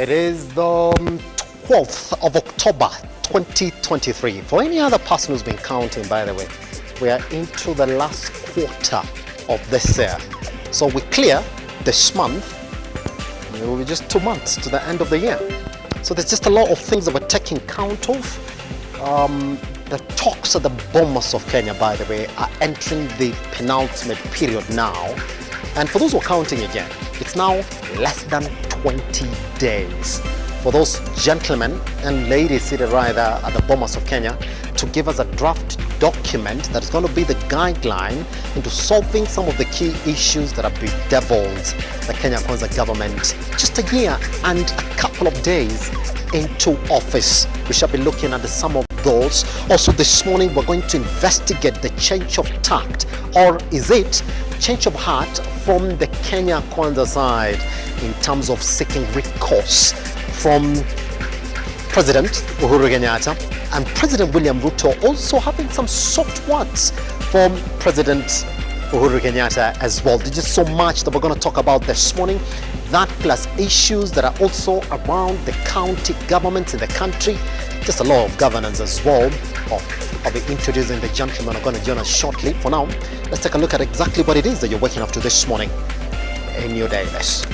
It is the 12th of October 2023. For any other person who's been counting, by the way, we are into the last quarter of this year. So we clear this month, it will be just 2 months to the end of the year. So there's just a lot of things that we're taking count of. The talks at the Bomas of Kenya, by the way, are entering the penultimate period now. And for those who are counting again, it's now less than 20 days for those gentlemen and ladies seated right there at the Bomas of Kenya to give us a draft document that is going to be the guideline into solving some of the key issues that have bedeviled the Kenya Kwanza government just a year and a couple of days into office. We shall be looking at some of those. Also this morning we're going to investigate the change of tact, or is it change of heart from the Kenya Kwanza side in terms of seeking recourse from President Uhuru Kenyatta and President William Ruto, also having some soft words from President Uhuru Kenyatta as well. There's just so much that we're going to talk about this morning. That plus issues that are also around the county governments in the country. Just a lot of governance as well. I'll be introducing the gentlemen who are going to join us shortly. For now, let's take a look at exactly what it is that you're waking up to this morning in your day list.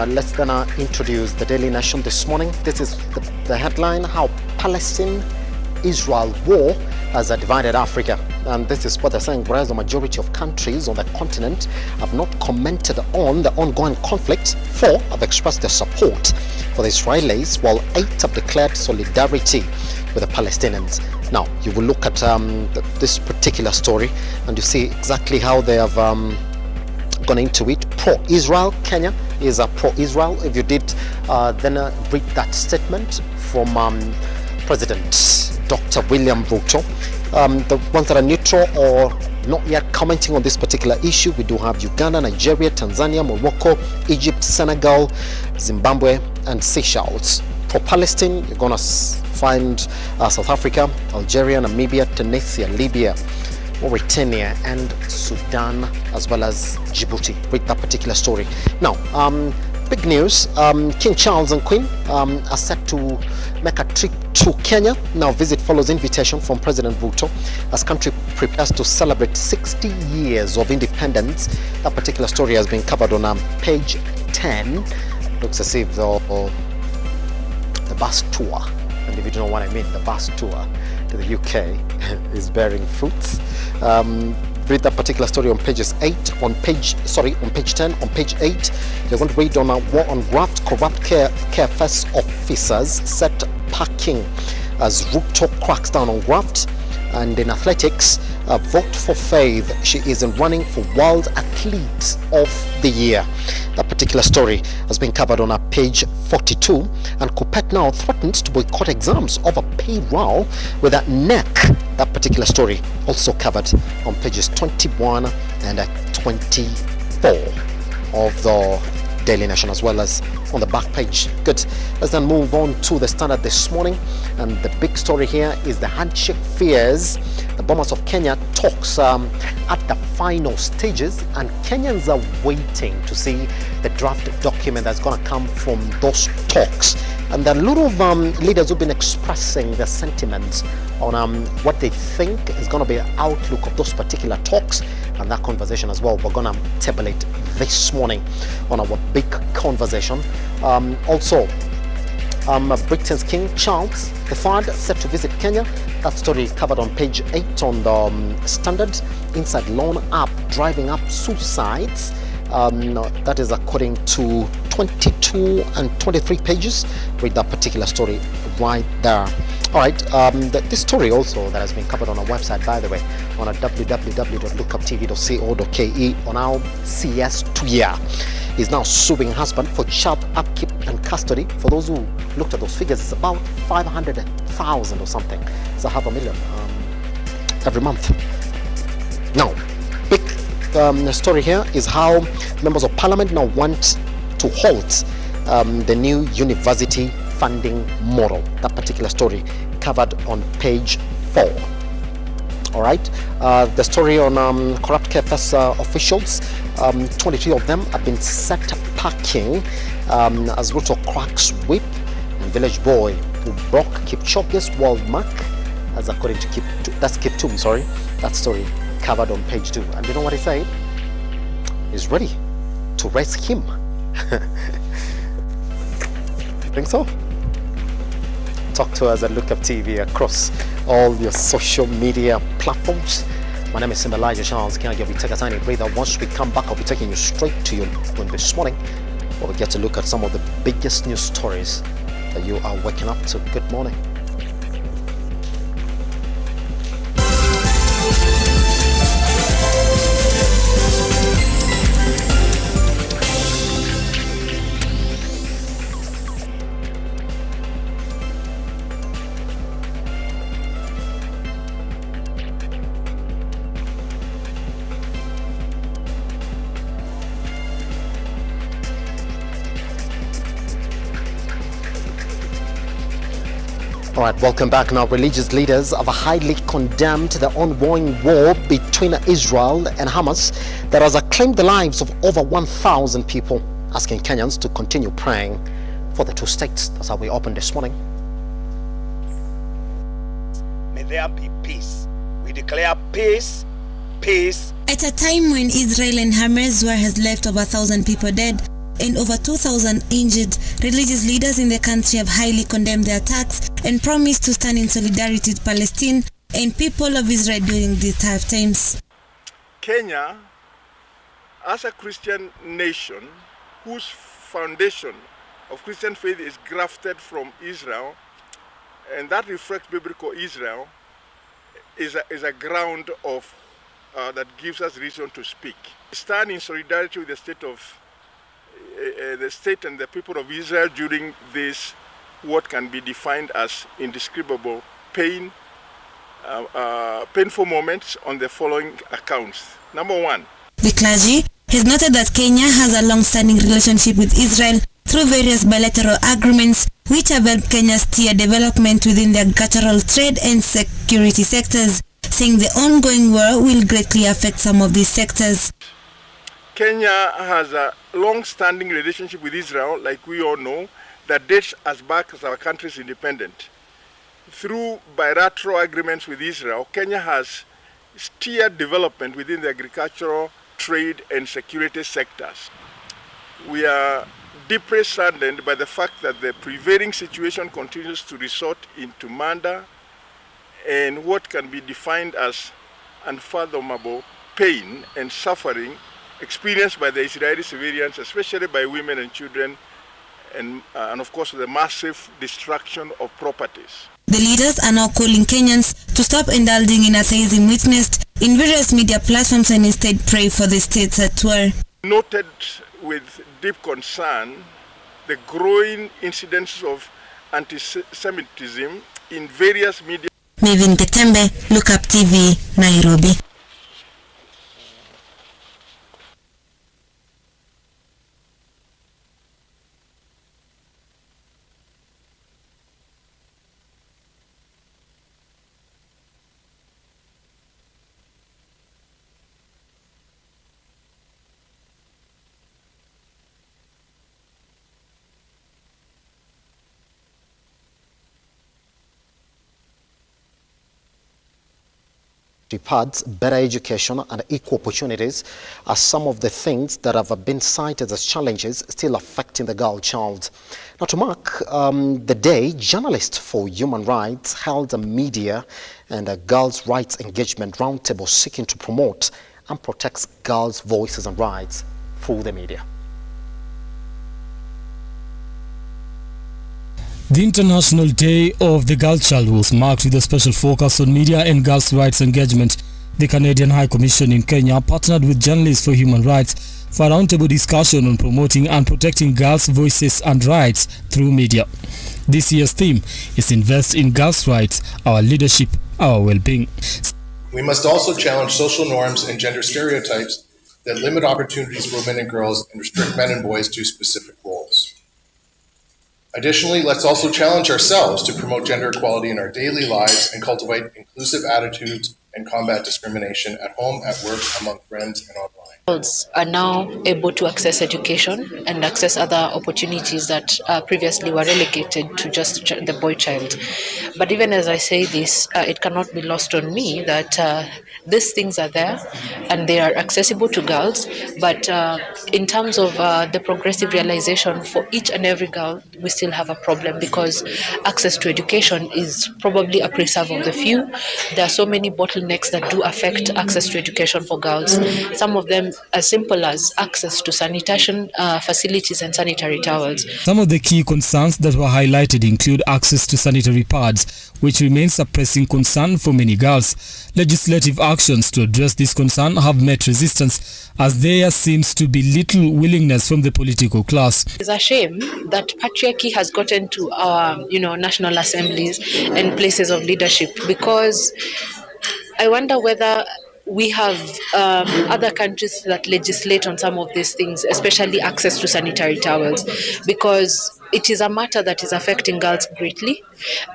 Let's then introduce the Daily Nation this morning. This is the headline: how Palestine-Israel war has divided Africa. And this is what they're saying, whereas the majority of countries on the continent have not commented on the ongoing conflict. 4 have expressed their support for the Israelis, while 8 have declared solidarity with the Palestinians. Now, you will look at this particular story and you see exactly how they have gone into it. Pro-Israel, Kenya is pro-Israel. If you did then read that statement from President Dr. William Ruto. The ones that are neutral or not yet commenting on this particular issue, we do have Uganda, Nigeria, Tanzania, Morocco, Egypt, Senegal, Zimbabwe, and Seychelles. Pro-Palestine, you're gonna find South Africa, Algeria, Namibia, Tunisia, Libya, Mauritania, and Sudan, as well as Djibouti. Read that particular story. Now, big news, King Charles and Queen are set to make a trip to Kenya. Now, visit follows invitation from President Ruto as country prepares to celebrate 60 years of independence. That particular story has been covered on page 10. Looks as if the bus tour, and if you don't know what I mean, the bus tour to the UK is bearing fruits. Read that particular story on pages 8, on page 10, on page 8. You're going to read on war on graft, corrupt KFS officers set packing as Ruto cracks down on graft. And in athletics, vote for Faith. She is in running for World Athlete of the Year. That particular story has been covered on page 42. And Kupet now threatens to boycott exams over pay row with a neck. That particular story also covered on pages 21 and 24 of the Daily Nation, as well as on the back page. Good. Let's then move on to the Standard this morning, and the big story here is the handshake fears. The Bomas of Kenya talks at the final stages, and Kenyans are waiting to see the draft document that's going to come from those talks. And there are a lot of leaders who've been expressing their sentiments on what they think is going to be the outlook of those particular talks and that conversation as well. We're going to table it this morning on our big conversation. Also, Britain's King Charles III set to visit Kenya. That story covered on page 8 on the Standard. Inside loan app driving up suicides. That is according to 22 and 23 pages. Read that particular story right there. All right, this story also that has been covered on our website, by the way, on our www.lookuptv.co.ke on our CS Tuya, is now suing husband for child upkeep and custody. For those who looked at those figures, it's about 500,000 or something. It's $500,000 every month. Now, big story here is how members of parliament now want to halt the new university funding model. That particular story covered on page 4. All right, the story on corrupt KFS officials, 23 of them have been set packing as RUTO cracks whip, and village boy who broke Kipchoge's world mark, as according to Kiptum, sorry. That story covered on page 2. And you know what he said? He's ready to race him. Think so? Talk to us at Lookuptv across all your social media platforms. My name is Simba Kiage. We take a tiny breather. Once we come back, I'll be taking you straight to your room this morning, where we get to look at some of the biggest news stories that you are waking up to. Good morning. All right, welcome back. Now, religious leaders have highly condemned the ongoing war between Israel and Hamas that has claimed the lives of over 1,000 people, asking Kenyans to continue praying for the two states. That's how we opened this morning. May there be peace. We declare peace, peace. At a time when Israel and Hamas war has left over 1,000 people dead and over 2,000 injured, religious leaders in the country have highly condemned the attacks and promised to stand in solidarity with Palestine and people of Israel during these tough times. Kenya, as a Christian nation whose foundation of Christian faith is grafted from Israel, and that reflects biblical Israel, is a ground of that gives us reason to speak. Stand in solidarity with the state and the people of Israel during this, what can be defined as indescribable pain, painful moments on the following accounts. Number 1. The clergy has noted that Kenya has a long-standing relationship with Israel through various bilateral agreements which have helped Kenya steer development within the agricultural, trade and security sectors, saying the ongoing war will greatly affect some of these sectors. Kenya has a long-standing relationship with Israel, like we all know, that dates as back as our country's independence. Through bilateral agreements with Israel, Kenya has steered development within the agricultural, trade and security sectors. We are deeply saddened by the fact that the prevailing situation continues to resort into murder and what can be defined as unfathomable pain and suffering experienced by the Israeli civilians, especially by women and children, and of course the massive destruction of properties. The leaders are now calling Kenyans to stop indulging in atheism witnessed in various media platforms and instead pray for the states at war. Noted with deep concern the growing incidents of anti-Semitism in various media. Mevin Ketembe, Lookuptv, Nairobi. Pads, better education and equal opportunities are some of the things that have been cited as challenges still affecting the girl child. Now, to mark the day, journalists for human rights held a media and a girls' rights engagement roundtable seeking to promote and protect girls' voices and rights through the media. The International Day of the Girl Child was marked with a special focus on media and girls' rights engagement. The Canadian High Commission in Kenya partnered with Journalists for Human Rights for a roundtable discussion on promoting and protecting girls' voices and rights through media. This year's theme is Invest in Girls' Rights, Our Leadership, Our Well-Being. We must also challenge social norms and gender stereotypes that limit opportunities for women and girls and restrict men and boys to specific roles. Additionally, let's also challenge ourselves to promote gender equality in our daily lives and cultivate inclusive attitudes and combat discrimination at home, at work, among friends, and online. Girls are now able to access education and access other opportunities that previously were relegated to just the boy child. But even as I say this, it cannot be lost on me that these things are there and they are accessible to girls. But in terms of the progressive realization for each and every girl, we still have a problem because access to education is probably a preserve of the few. There are so many bottlenecks that do affect access to education for girls. Some of them as simple as access to sanitation facilities and sanitary towels. Some of the key concerns that were highlighted include access to sanitary pads, which remains a pressing concern for many girls. Legislative actions to address this concern have met resistance, as there seems to be little willingness from the political class. It's a shame that patriarchy has gotten to our, national assemblies and places of leadership, because I wonder whether we have other countries that legislate on some of these things, especially access to sanitary towels, because it is a matter that is affecting girls greatly,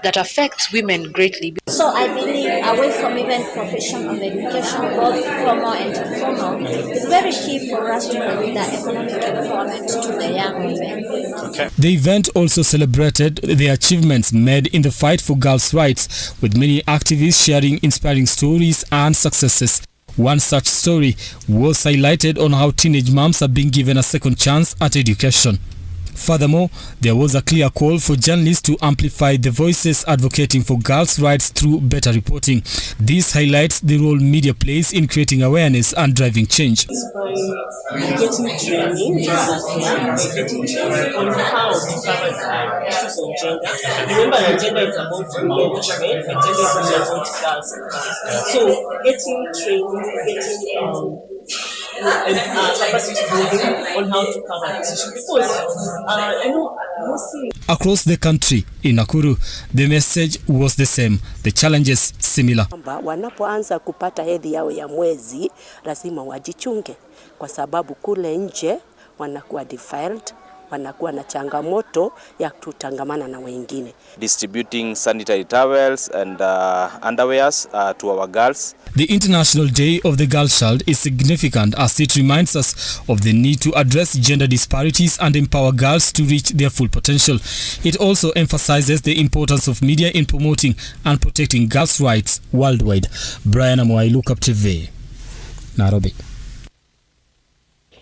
that affects women greatly. So I believe away from even professional education, both formal and informal, it's very key for us to provide that economic empowerment to the young women. Okay. The event also celebrated the achievements made in the fight for girls' rights, with many activists sharing inspiring stories and successes. One such story was highlighted on how teenage moms are being given a second chance at education. Furthermore, there was a clear call for journalists to amplify the voices advocating for girls' rights through better reporting. This highlights the role media plays in creating awareness and driving change. Getting training on how to cover issues of gender. Remember that gender is about men and gender is about girls. So getting training, getting capacity building on how to cover this issue, because I know mostly across the country, in Nakuru, the message was the same, the challenges similar. Wanapoanza kupata hedhi yao ya mwezi, lazima wajichunge, kwa sababu kule nje wanakuwa defiled, wanakuwa na changamoto ya kutangamana na wengine. Distributing sanitary towels and underwears to our girls. The International Day of the Girl Child is significant as it reminds us of the need to address gender disparities and empower girls to reach their full potential. It also emphasizes the importance of media in promoting and protecting girls' rights worldwide. Brian Amoai, Lookuptv, Nairobi.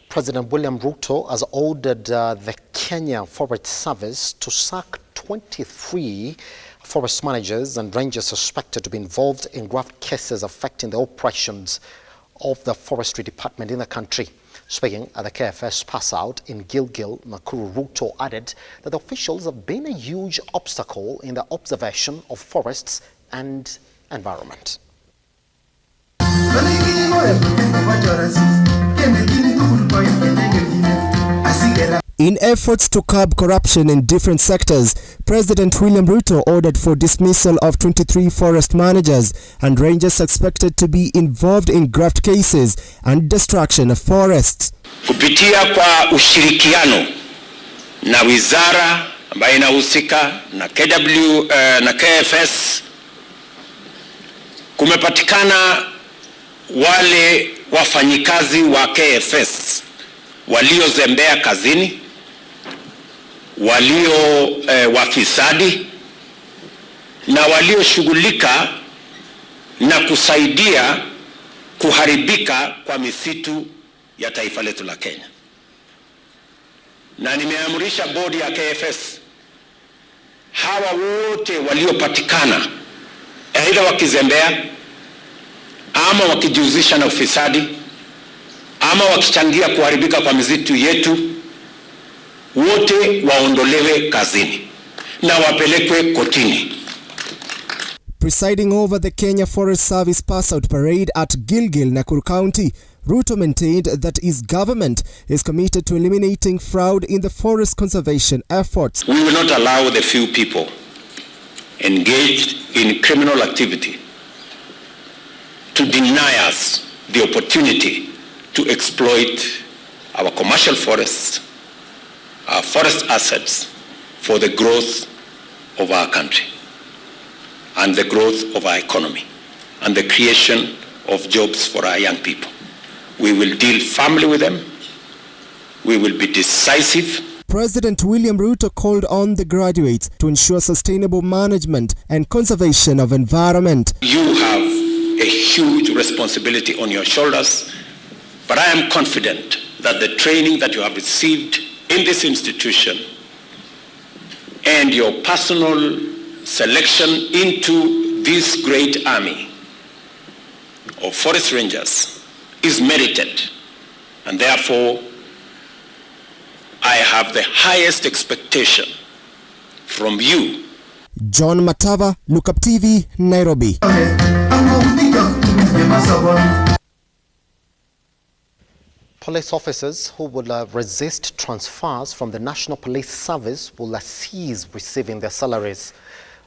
President William RUTO has ordered the Kenya Forest Service to sack 23 forest managers and rangers suspected to be involved in graft cases affecting the operations of the forestry department in the country. Speaking at the KFS pass out in Gilgil, Nakuru, RUTO added that the officials have been a huge obstacle in the observation of forests and environment. In efforts to curb corruption in different sectors, President William RUTO ordered for dismissal of 23 forest managers and rangers suspected to be involved in graft cases and destruction of forests. Kupitia kwa ushirikiano na wizara ambayo inahusika na KW na KFS, kumepatikana wale wafanyikazi wa KFS waliozembea kazini, walio wafisadi na walioshughulika na kusaidia kuharibika kwa misitu ya taifa letu la Kenya. Na nimeamrisha bodi ya KFS, hawa wote waliopatikana aidha wakizembea ama wakijihusisha na ufisadi ama wakichangia kuharibika kwa misitu yetu, wote waondolewe kazini. na wapelekwe kotini. Presiding over the Kenya Forest Service pass-out parade at Gilgil, Nakuru County, RUTO maintained that his government is committed to eliminating fraud in the forest conservation efforts. We will not allow the few people engaged in criminal activity to deny us the opportunity to exploit our commercial forests, our forest assets for the growth of our country and the growth of our economy and the creation of jobs for our young people. We will deal firmly with them. We will be decisive. President William Ruto called on the graduates to ensure sustainable management and conservation of environment. You have a huge responsibility on your shoulders, but I am confident that the training that you have received in this institution and your personal selection into this great army of forest rangers is merited, and therefore I have the highest expectation from you. John Matava, Lookuptv, Nairobi. Police officers who will resist transfers from the National Police Service will cease receiving their salaries.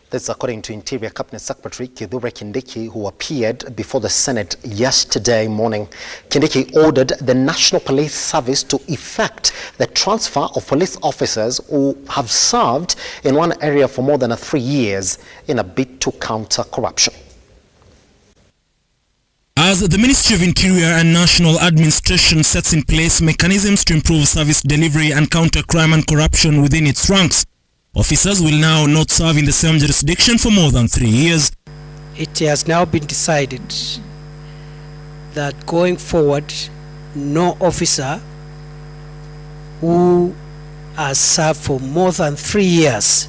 This according to Interior Cabinet Secretary Kithure Kindiki, who appeared before the Senate yesterday morning. Kindiki ordered the National Police Service to effect the transfer of police officers who have served in one area for more than 3 years in a bid to counter corruption. As the Ministry of Interior and National Administration sets in place mechanisms to improve service delivery and counter crime and corruption within its ranks, officers will now not serve in the same jurisdiction for more than 3 years. It has now been decided that going forward, no officer who has served for more than 3 years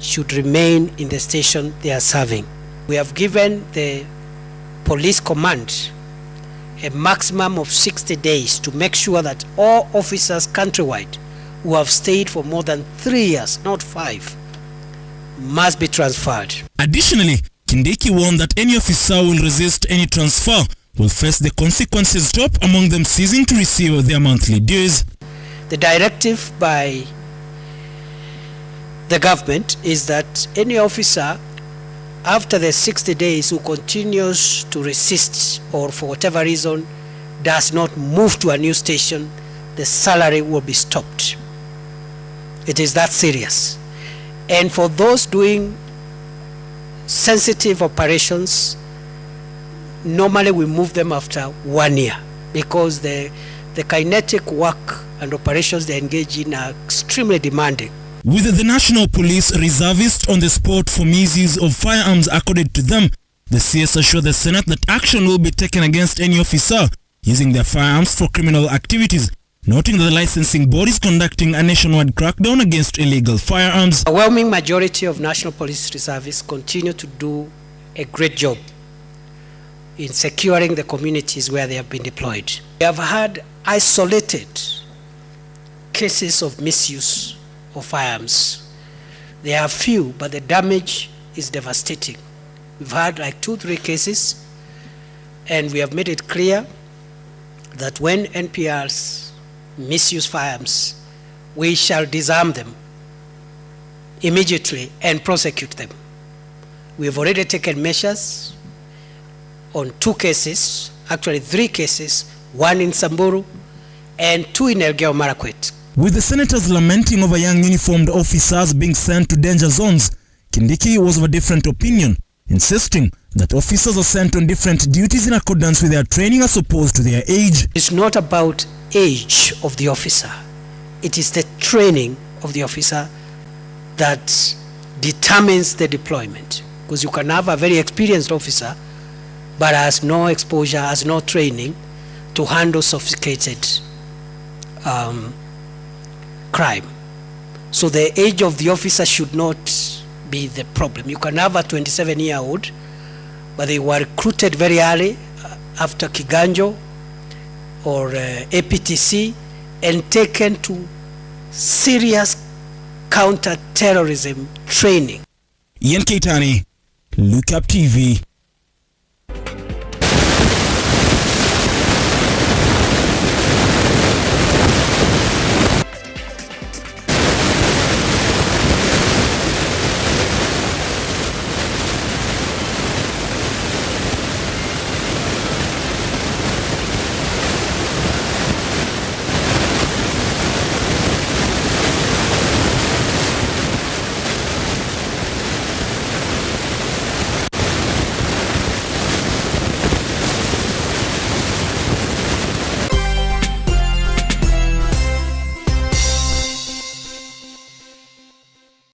should remain in the station they are serving. We have given the police command a maximum of 60 days to make sure that all officers countrywide who have stayed for more than 3 years, not 5, must be transferred. Additionally, Kindiki warned that any officer who will resist any transfer will face the consequences, top among them ceasing to receive their monthly dues. The directive by the government is that any officer after the 60 days who continues to resist or for whatever reason does not move to a new station, the salary will be stopped. It is that serious. And for those doing sensitive operations, normally we move them after 1 year because the kinetic work and operations they engage in are extremely demanding. With the National Police reservists on the spot for misuse of firearms accorded to them, the CS assured the Senate that action will be taken against any officer using their firearms for criminal activities, noting that the licensing board is conducting a nationwide crackdown against illegal firearms. A overwhelming majority of National Police reservists continue to do a great job in securing the communities where they have been deployed. We have had isolated cases of misuse of firearms. They are few, but the damage is devastating. We've had like 2-3 cases, and we have made it clear that when NPRs misuse firearms, we shall disarm them immediately and prosecute them. We have already taken measures on 2 cases, actually 3 cases, 1 in Samburu and 2 in Elgeyo Marakwet. With the senators lamenting over young uniformed officers being sent to danger zones, Kindiki was of a different opinion, insisting that officers are sent on different duties in accordance with their training as opposed to their age. It's not about age of the officer. It is the training of the officer that determines the deployment. Because you can have a very experienced officer but has no exposure, has no training to handle sophisticated crime. So the age of the officer should not be the problem. You can have a 27-year-old, but they were recruited very early after Kiganjo or APTC and taken to serious counter-terrorism training. Ian Keitani, Lookuptv.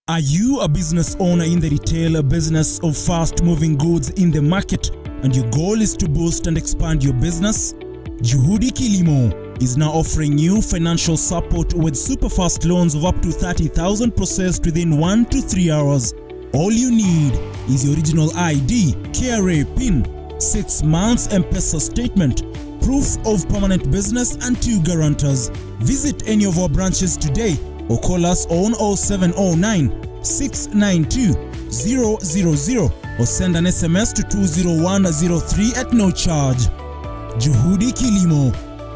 Are you a business owner in the retail business of fast-moving goods in the market, and your goal is to boost and expand your business? Juhudi Kilimo is now offering you financial support with super fast loans of up to 30,000 processed within 1 to 3 hours. All you need is your original ID, KRA PIN, 6 months M-Pesa statement, proof of permanent business, and 2 guarantors. Visit any of our branches today or call us on 0709 692 000 or send an SMS to 20103 at no charge. Juhudi Kilimo,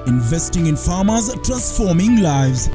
investing in farmers, transforming lives.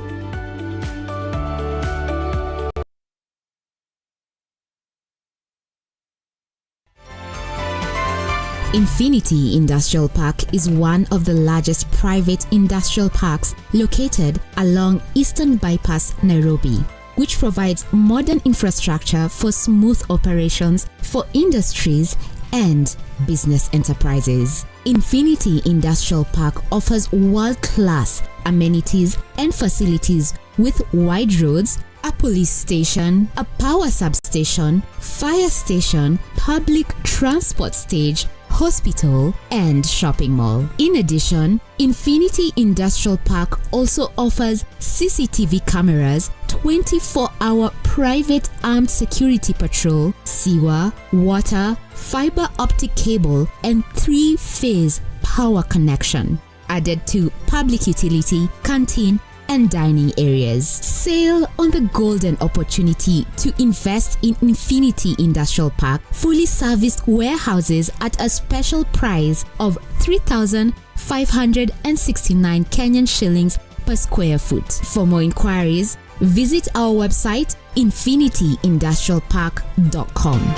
Infinity Industrial Park is one of the largest private industrial parks located along Eastern Bypass, Nairobi, which provides modern infrastructure for smooth operations for industries and business enterprises. Infinity Industrial Park offers world-class amenities and facilities with wide roads, a police station, a power substation, fire station, public transport stage, hospital, and shopping mall. In addition, Infinity Industrial Park also offers CCTV cameras, 24-hour private armed security patrol, sewer, water, fiber optic cable, and 3-phase power connection, added to public utility, canteen, and dining areas. Sail on the golden opportunity to invest in Infinity Industrial Park fully serviced warehouses at a special price of 3,569 Kenyan shillings per square foot. For more inquiries, visit our website infinityindustrialpark.com.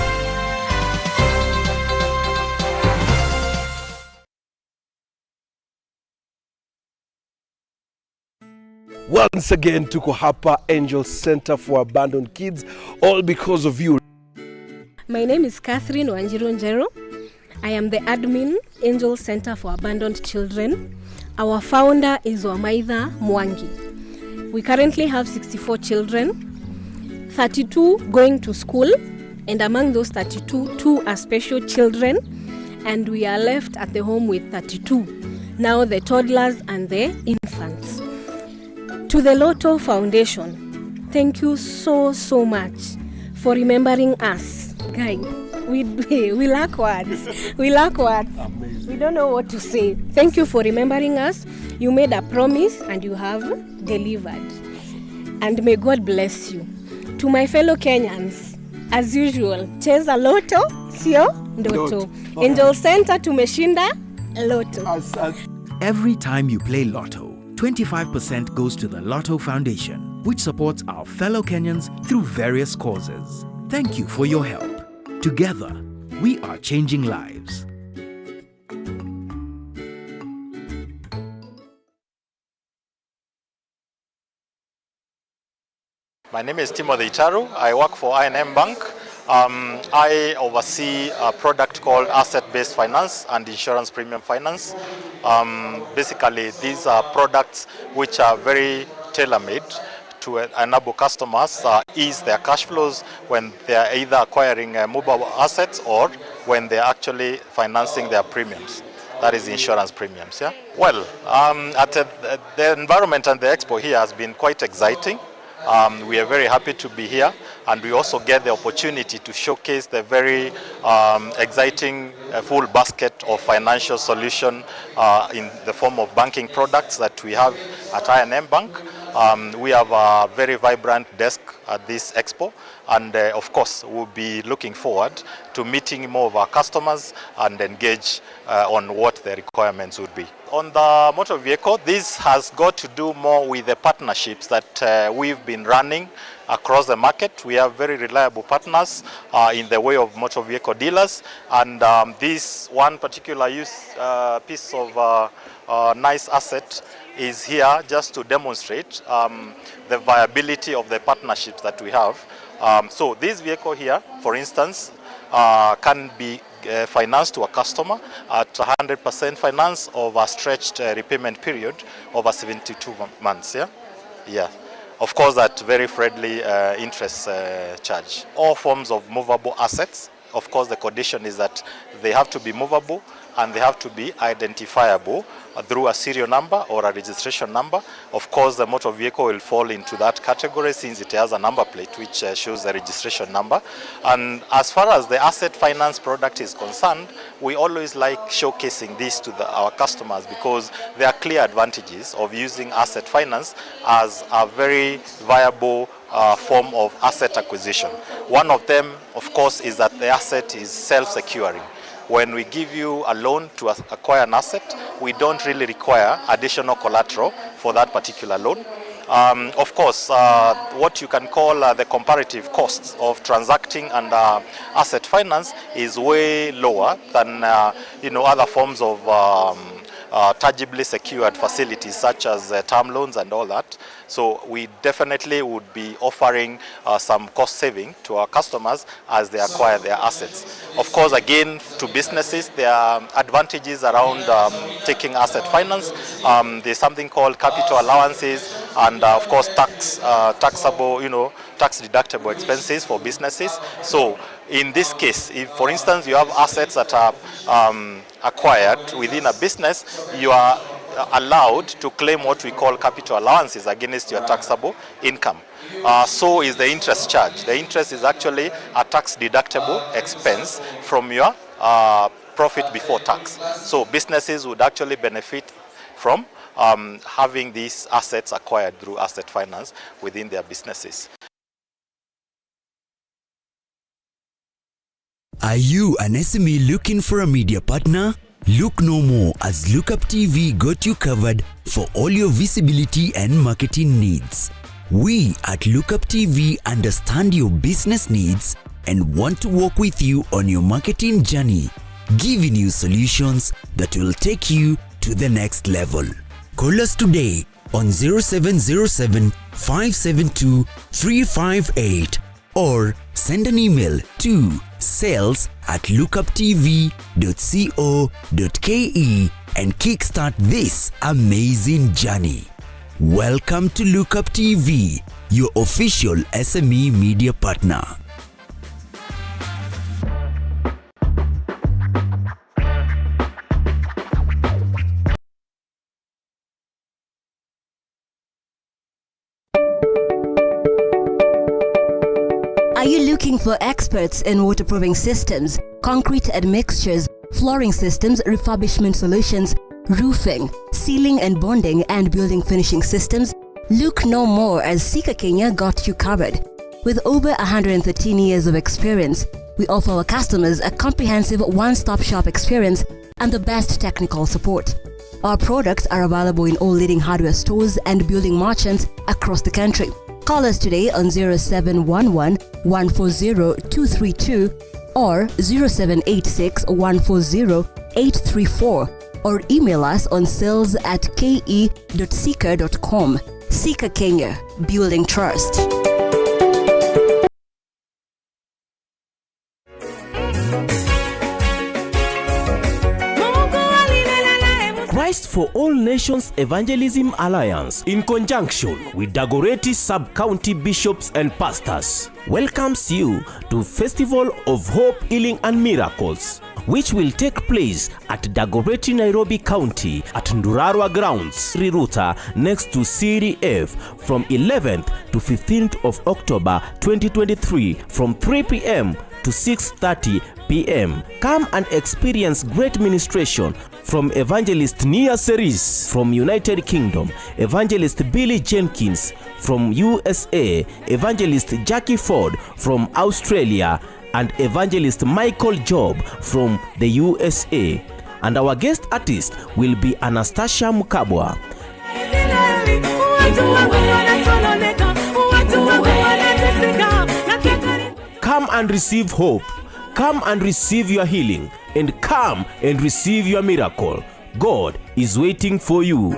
Once again, tuko hapa Angel Center for Abandoned Kids, all because of you. My name is Catherine Wanjiru. I am the admin, Angel Center for Abandoned Children. Our founder is Wamaitha Mwangi. We currently have 64 children, 32 going to school, and among those 32, 2 are special children, and we are left at the home with 32. Now the toddlers and the infants. To the RUTO Foundation, thank you so much for remembering us. Guy, we lack words. We lack words. We don't know what to say. Thank you for remembering us. You made a promise and you have delivered. And may God bless you. To my fellow Kenyans, as usual, cheza loto, sio ndoto. Angel Center tumeshinda loto. Every time you play Lotto, 25% goes to the RUTO Foundation, which supports our fellow Kenyans through various causes. Thank you for your help. Together, we are changing lives. My name is Timothy Charu. I work for I&M Bank. I oversee a product called asset-based finance and insurance premium finance. Basically, these are products which are very tailor-made to enable customers ease their cash flows when they are either acquiring mobile assets or when they are actually financing their premiums. That is insurance premiums. Yeah. Well, the environment and the expo here has been quite exciting. We are very happy to be here, and we also get the opportunity to showcase the very exciting full basket of financial solution in the form of banking products that we have at I&M Bank. We have a very vibrant desk at this expo, and of course we'll be looking forward to meeting more of our customers and engage on what the requirements would be. On the motor vehicle, this has got to do more with the partnerships that we've been running across the market. We have very reliable partners in the way of motor vehicle dealers, and this one particular piece of nice asset is here just to demonstrate the viability of the partnerships that we have. So this vehicle here, for instance, can be financed to a customer at 100% finance over a stretched repayment period over 72 months. Yeah. Of course, at very friendly interest charge. All forms of movable assets, of course, the condition is that they have to be movable and they have to be identifiable through a serial number or a registration number. Of course, the motor vehicle will fall into that category since it has a number plate which shows the registration number. And as far as the asset finance product is concerned, we always like showcasing this to our customers because there are clear advantages of using asset finance as a very viable form of asset acquisition. One of them, of course, is that the asset is self-securing. When we give you a loan to acquire an asset, we don't really require additional collateral for that particular loan. Of course, what you can call the comparative costs of transacting and asset finance is way lower than other forms of tangibly secured facilities such as term loans and all that. So we definitely would be offering some cost saving to our customers as they acquire their assets. Of course, again, to businesses, there are advantages around taking asset finance. There's something called capital allowances and of course taxable, tax deductible expenses for businesses. So in this case, if for instance you have assets that are acquired within a business, you are allowed to claim what we call capital allowances against your taxable income. So is the interest charge. The interest is actually a tax deductible expense from your profit before tax. So businesses would actually benefit from having these assets acquired through asset finance within their businesses. Are you an SME looking for a media partner? Look no more, as Lookuptv got you covered for all your visibility and marketing needs. We at Lookuptv understand your business needs and want to work with you on your marketing journey, giving you solutions that will take you to the next level. Call us today on 0707 572 358 or send an email to sales@lookuptv.co.ke and kickstart this amazing journey. Welcome to Lookuptv, your official SME media partner. Are you looking for experts in waterproofing systems, concrete admixtures, flooring systems, refurbishment solutions, roofing, sealing and bonding, and building finishing systems? Look no more, as Simba Kiage got you covered. With over 113 years of experience, we offer our customers a comprehensive one-stop shop experience and the best technical support. Our products are available in all leading hardware stores and building merchants across the country. Call us today on 0711 140 232 or 0786 140 834 or email us on sales@ke.sika.com. Simba Kiage, building trust. Christ for All Nations Evangelism Alliance, in conjunction with Dagoretti Sub-County Bishops and Pastors, welcomes you to Festival of Hope, Healing and Miracles, which will take place at Dagoretti, Nairobi County at Ndurarwa Grounds, Riruta, next to CDF, from 11th to 15th of October 2023 from 3 p.m. to 6:30 p.m. Come and experience great ministration from Evangelist Nia Seris from United Kingdom, Evangelist Billy Jenkins from USA, Evangelist Jackie Ford from Australia, and Evangelist Michael Job from the USA. And our guest artist will be Anastasia Mukabwa. Come and receive hope. Come and receive your healing. And come and receive your miracle. God is waiting for you.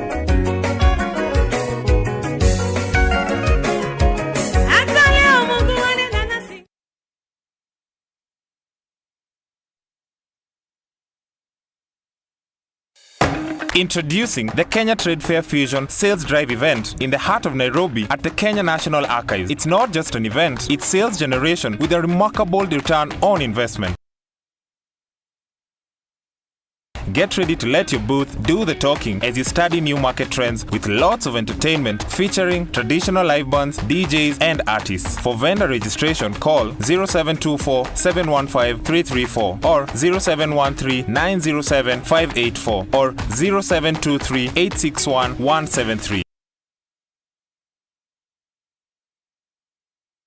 Introducing the Kenya Trade Fair Fusion Sales Drive event in the heart of Nairobi at the Kenya National Archives. It's not just an event, it's sales generation with a remarkable return on investment. Get ready to let your booth do the talking as you study new market trends with lots of entertainment featuring traditional live bands, DJs, and artists. For vendor registration, call 0724-715-334 or 0713-907-584 or 0723-861-173.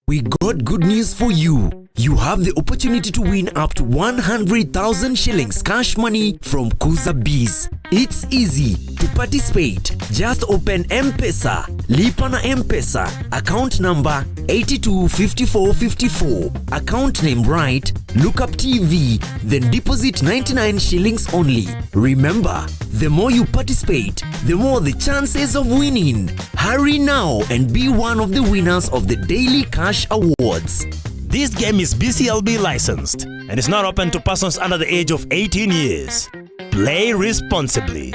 We got good news for you. You have the opportunity to win up to 100,000 shillings cash money from Kuza Bees. It's easy to participate. Just open M-Pesa, Lipa na M-Pesa, account number 825454, account name right, Lookuptv, then deposit 99 shillings only. Remember, the more you participate, the more the chances of winning. Hurry now and be one of the winners of the Daily Cash Awards. This game is BCLB licensed and is not open to persons under the age of 18 years. Play responsibly.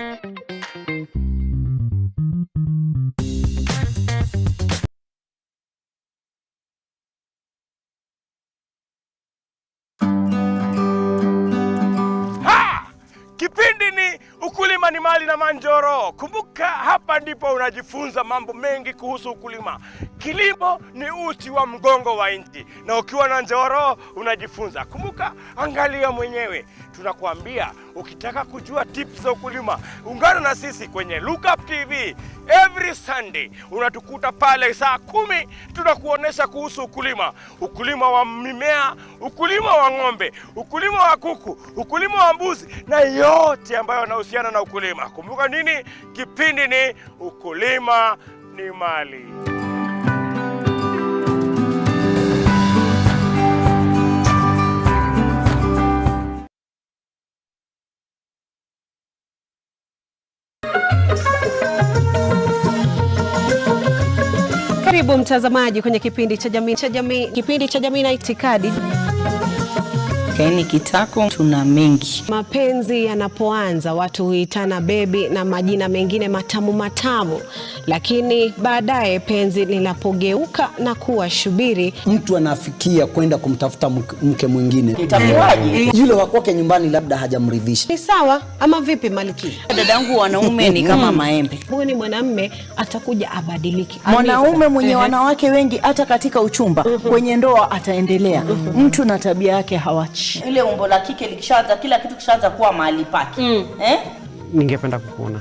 Kipindi ni ukulima ni mali na Manjoro. Kumbuka hapa ndipo unajifunza mambo mengi kuhusu ukulima. Kilimo ni uti wa mgongo wa nchi. Na ukiwa na Njoro unajifunza. Kumbuka, angalia mwenyewe. Tunakuambia ukitaka kujua tips za ukulima, ungana na sisi kwenye Lookuptv. Every Sunday unatukuta pale saa 10, tunakuonesha kuhusu ukulima. Ukulima wa mimea, ukulima wa ng'ombe, ukulima wa kuku, ukulima wa mbuzi na yote ambayo yanahusiana na ukulima. Kumbuka nini? Kipindi ni ukulima ni mali. Karibu mtazamaji kwenye kipindi cha jamii na itikadi. Kaini kitako tuna mengi. Mapenzi yanapoanza watu huitana bebi na majina mengine matamu, lakini baadaye penzi linapogeuka na kuwa shubiri, mtu anafikia kwenda kumtafuta mke mwingine. Itakuwaje? Yule wa kwake nyumbani labda hajamridhisha. Ni sawa ama vipi Maliki? Dadangu, wanaume ni kama maembe. Huyu ni mwanamume atakuja abadiliki. Mwanaume mwenye wanawake wengi hata katika uchumba, kwenye ndoa ataendelea. Mtu na tabia yake hawachi. Ile umbo la kike likishaanza, kila kitu kishaanza kuwa mahali pake. Ningependa kukuona.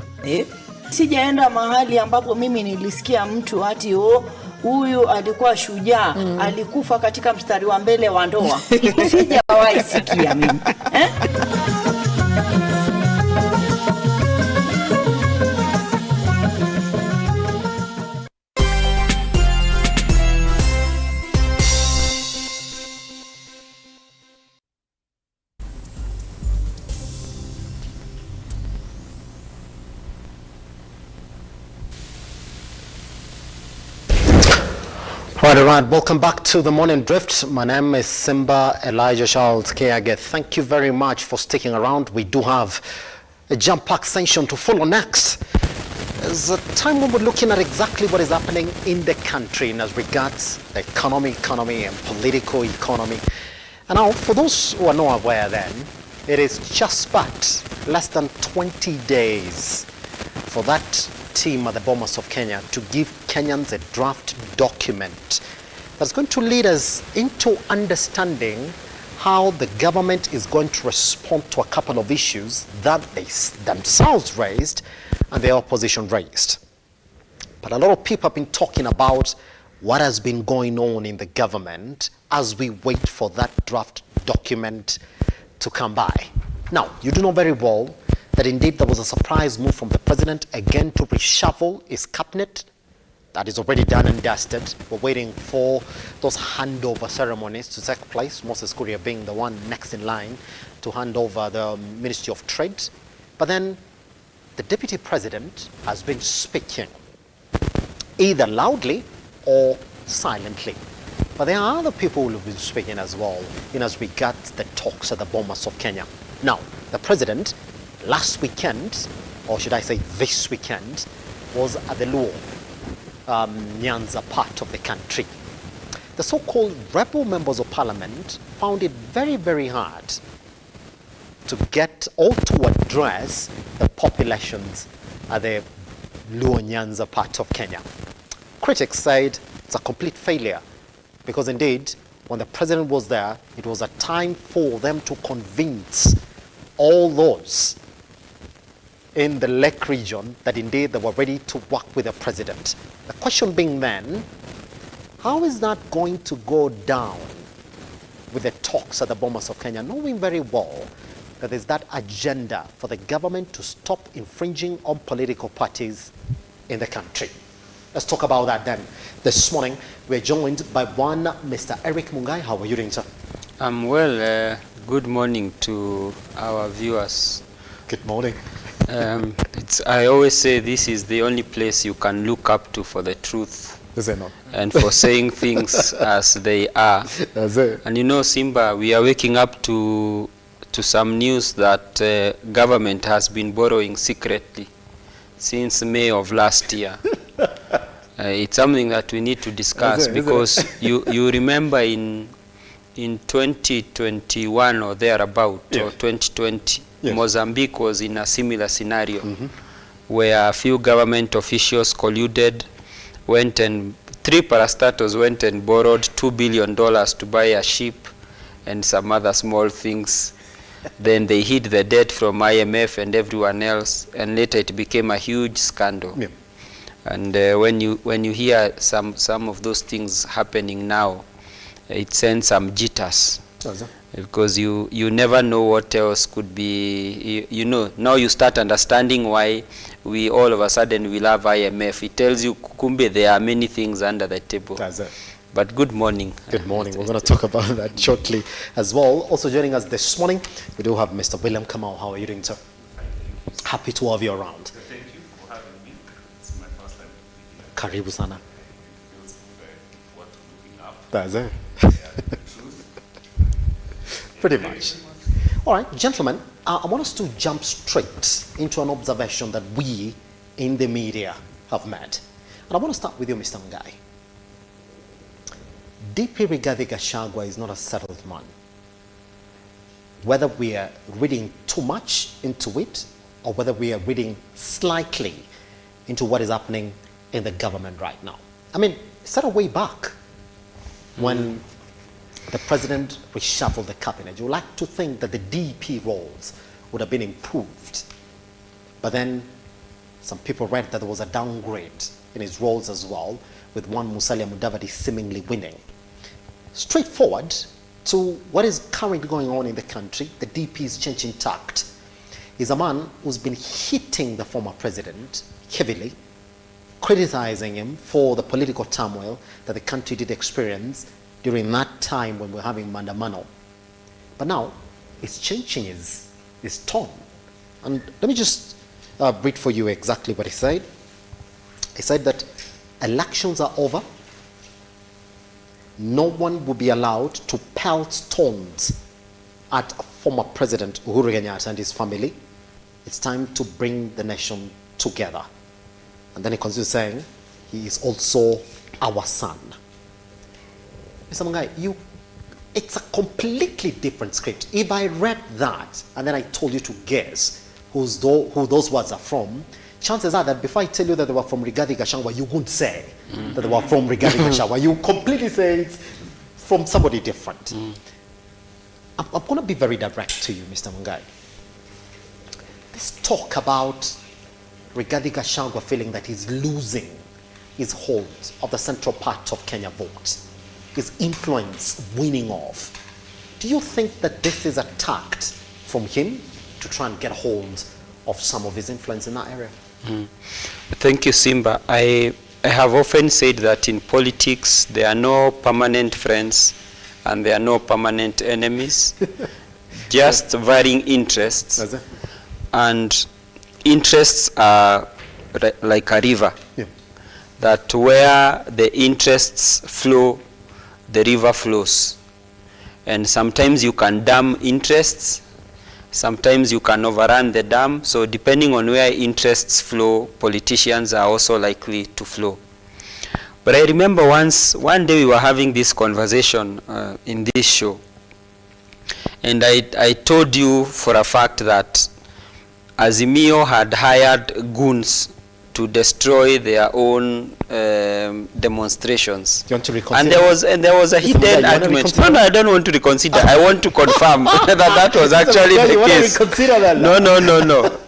Sijaenda mahali ambapo mimi nilisikia mtu ati huyu alikuwa shujaa, alikufa katika mstari wa mbele wa ndoa. Sijawahi sikia mimi. All right, welcome back to the Morning Drift. My name is Simba Kiage. Thank you very much for sticking around. We do have a jump-packed session to follow next. It's a time when we're looking at exactly what is happening in the country in as regards the economy and political economy. And now, for those who are not aware then, it is just but less than 20 days for that team at the Bomas of Kenya to give Kenyans a draft document that's going to lead us into understanding how the government is going to respond to a couple of issues that they themselves raised and the opposition raised. But a lot of people have been talking about what has been going on in the government as we wait for that draft document to come by. Now, you do know very well that indeed there was a surprise move from the president again to reshuffle his cabinet. That is already done and dusted. We're waiting for those handover ceremonies to take place, Moses Kuria being the one next in line to hand over the Ministry of Trade. But then the deputy president has been speaking, either loudly or silently. But there are other people who have been speaking as well in as regards the talks at the Bomas of Kenya. Now, the president last weekend, or should I say this weekend, was at the Luo Nyanza part of the country. The so-called rebel members of parliament found it very, very hard to get or to address the populations at the Luo Nyanza part of Kenya. Critics said it's a complete failure because indeed, when the president was there, it was a time for them to convince all those in the Lake region that indeed they were ready to work with the president. The question being then, how is that going to go down with the talks at the Bomas of Kenya, knowing very well that there's that agenda for the government to stop infringing on political parties in the country? Let's talk about that then. This morning, we're joined by one Mr. Eric Mungai. How are you doing, sir? I'm well. Good morning to our viewers. Good morning. I always say this is the only place you can look up to for the truth. Is it not? And for saying things as they are. That's it. And you know, Simba, we are waking up to some news that government has been borrowing secretly since May of last year. It's something that we need to discuss because you remember in 2021 or thereabout, or 2020, Mozambique was in a similar scenario where a few government officials colluded, three parastatals went and borrowed $2 billion to buy a ship and some other small things. Then they hid the debt from IMF and everyone else, and later it became a huge scandal. And when you hear some of those things happening now, it sends some jitters. Because you never know what else could be. You know, now you start understanding why we all of a sudden will have IMF. It tells you, kumbe, there are many things under the table. That's it. But good morning. Good morning. We're going to talk about that shortly as well. Also joining us this morning, we do have Mr. William Kamau. How are you doing, sir? Happy to have you around. Thank you for having me. It's my first time. Karibu sana. It feels very worth looking up. That's it. Pretty much. All right, gentlemen, I want us to jump straight into an observation that we in the media have made. And I want to start with you, Mr. Ngai. DP Rigathi Gachagua is not a settled man. Whether we are reading too much into it or whether we are reading slightly into what is happening in the government right now. I mean, set way back when the president reshuffled the cabinet. You would like to think that the DP roles would have been improved. But then some people read that there was a downgrade in his roles as well, with one Musalia Mudavadi seemingly winning. Straightforward to what is currently going on in the country, the DP's changing tact. Is a man who's been hitting the former president heavily, criticizing him for the political turmoil that the country did experience during that time when we're having Mandamano. But now, it's changing his tone. And let me just read for you exactly what he said. He said that elections are over. No one will be allowed to pelt stones at former President Uhuru Kenyatta and his family. It's time to bring the nation together. And then he continues saying, he is also our son. Mr. Mungai, it's a completely different script. If I read that and then I told you to guess who those words are from, chances are that before I tell you that they were from Rigathi Gachagua, you wouldn't say that they were from Rigathi Gachagua. You completely say it's from somebody different. I'm going to be very direct to you, Mr. Mungai. This talk about Rigathi Gachagua feeling that he's losing his hold of the central part of Kenya vote, his influence winning off. Do you think that this is a tact from him to try and get hold of some of his influence in that area? Thank you, Simba. I have often said that in politics there are no permanent friends and there are no permanent enemies, just varying interests. And interests are like a river, that where the interests flow, the river flows. And sometimes you can dam interests, sometimes you can overrun the dam. So depending on where interests flow, politicians are also likely to flow. But I remember one day we were having this conversation in this show, and I told you for a fact that Azimio had hired goons to destroy their own demonstrations. You want to reconsider? And there was a hidden argument. No, I don't want to reconsider. I want to confirm that was actually the case. No.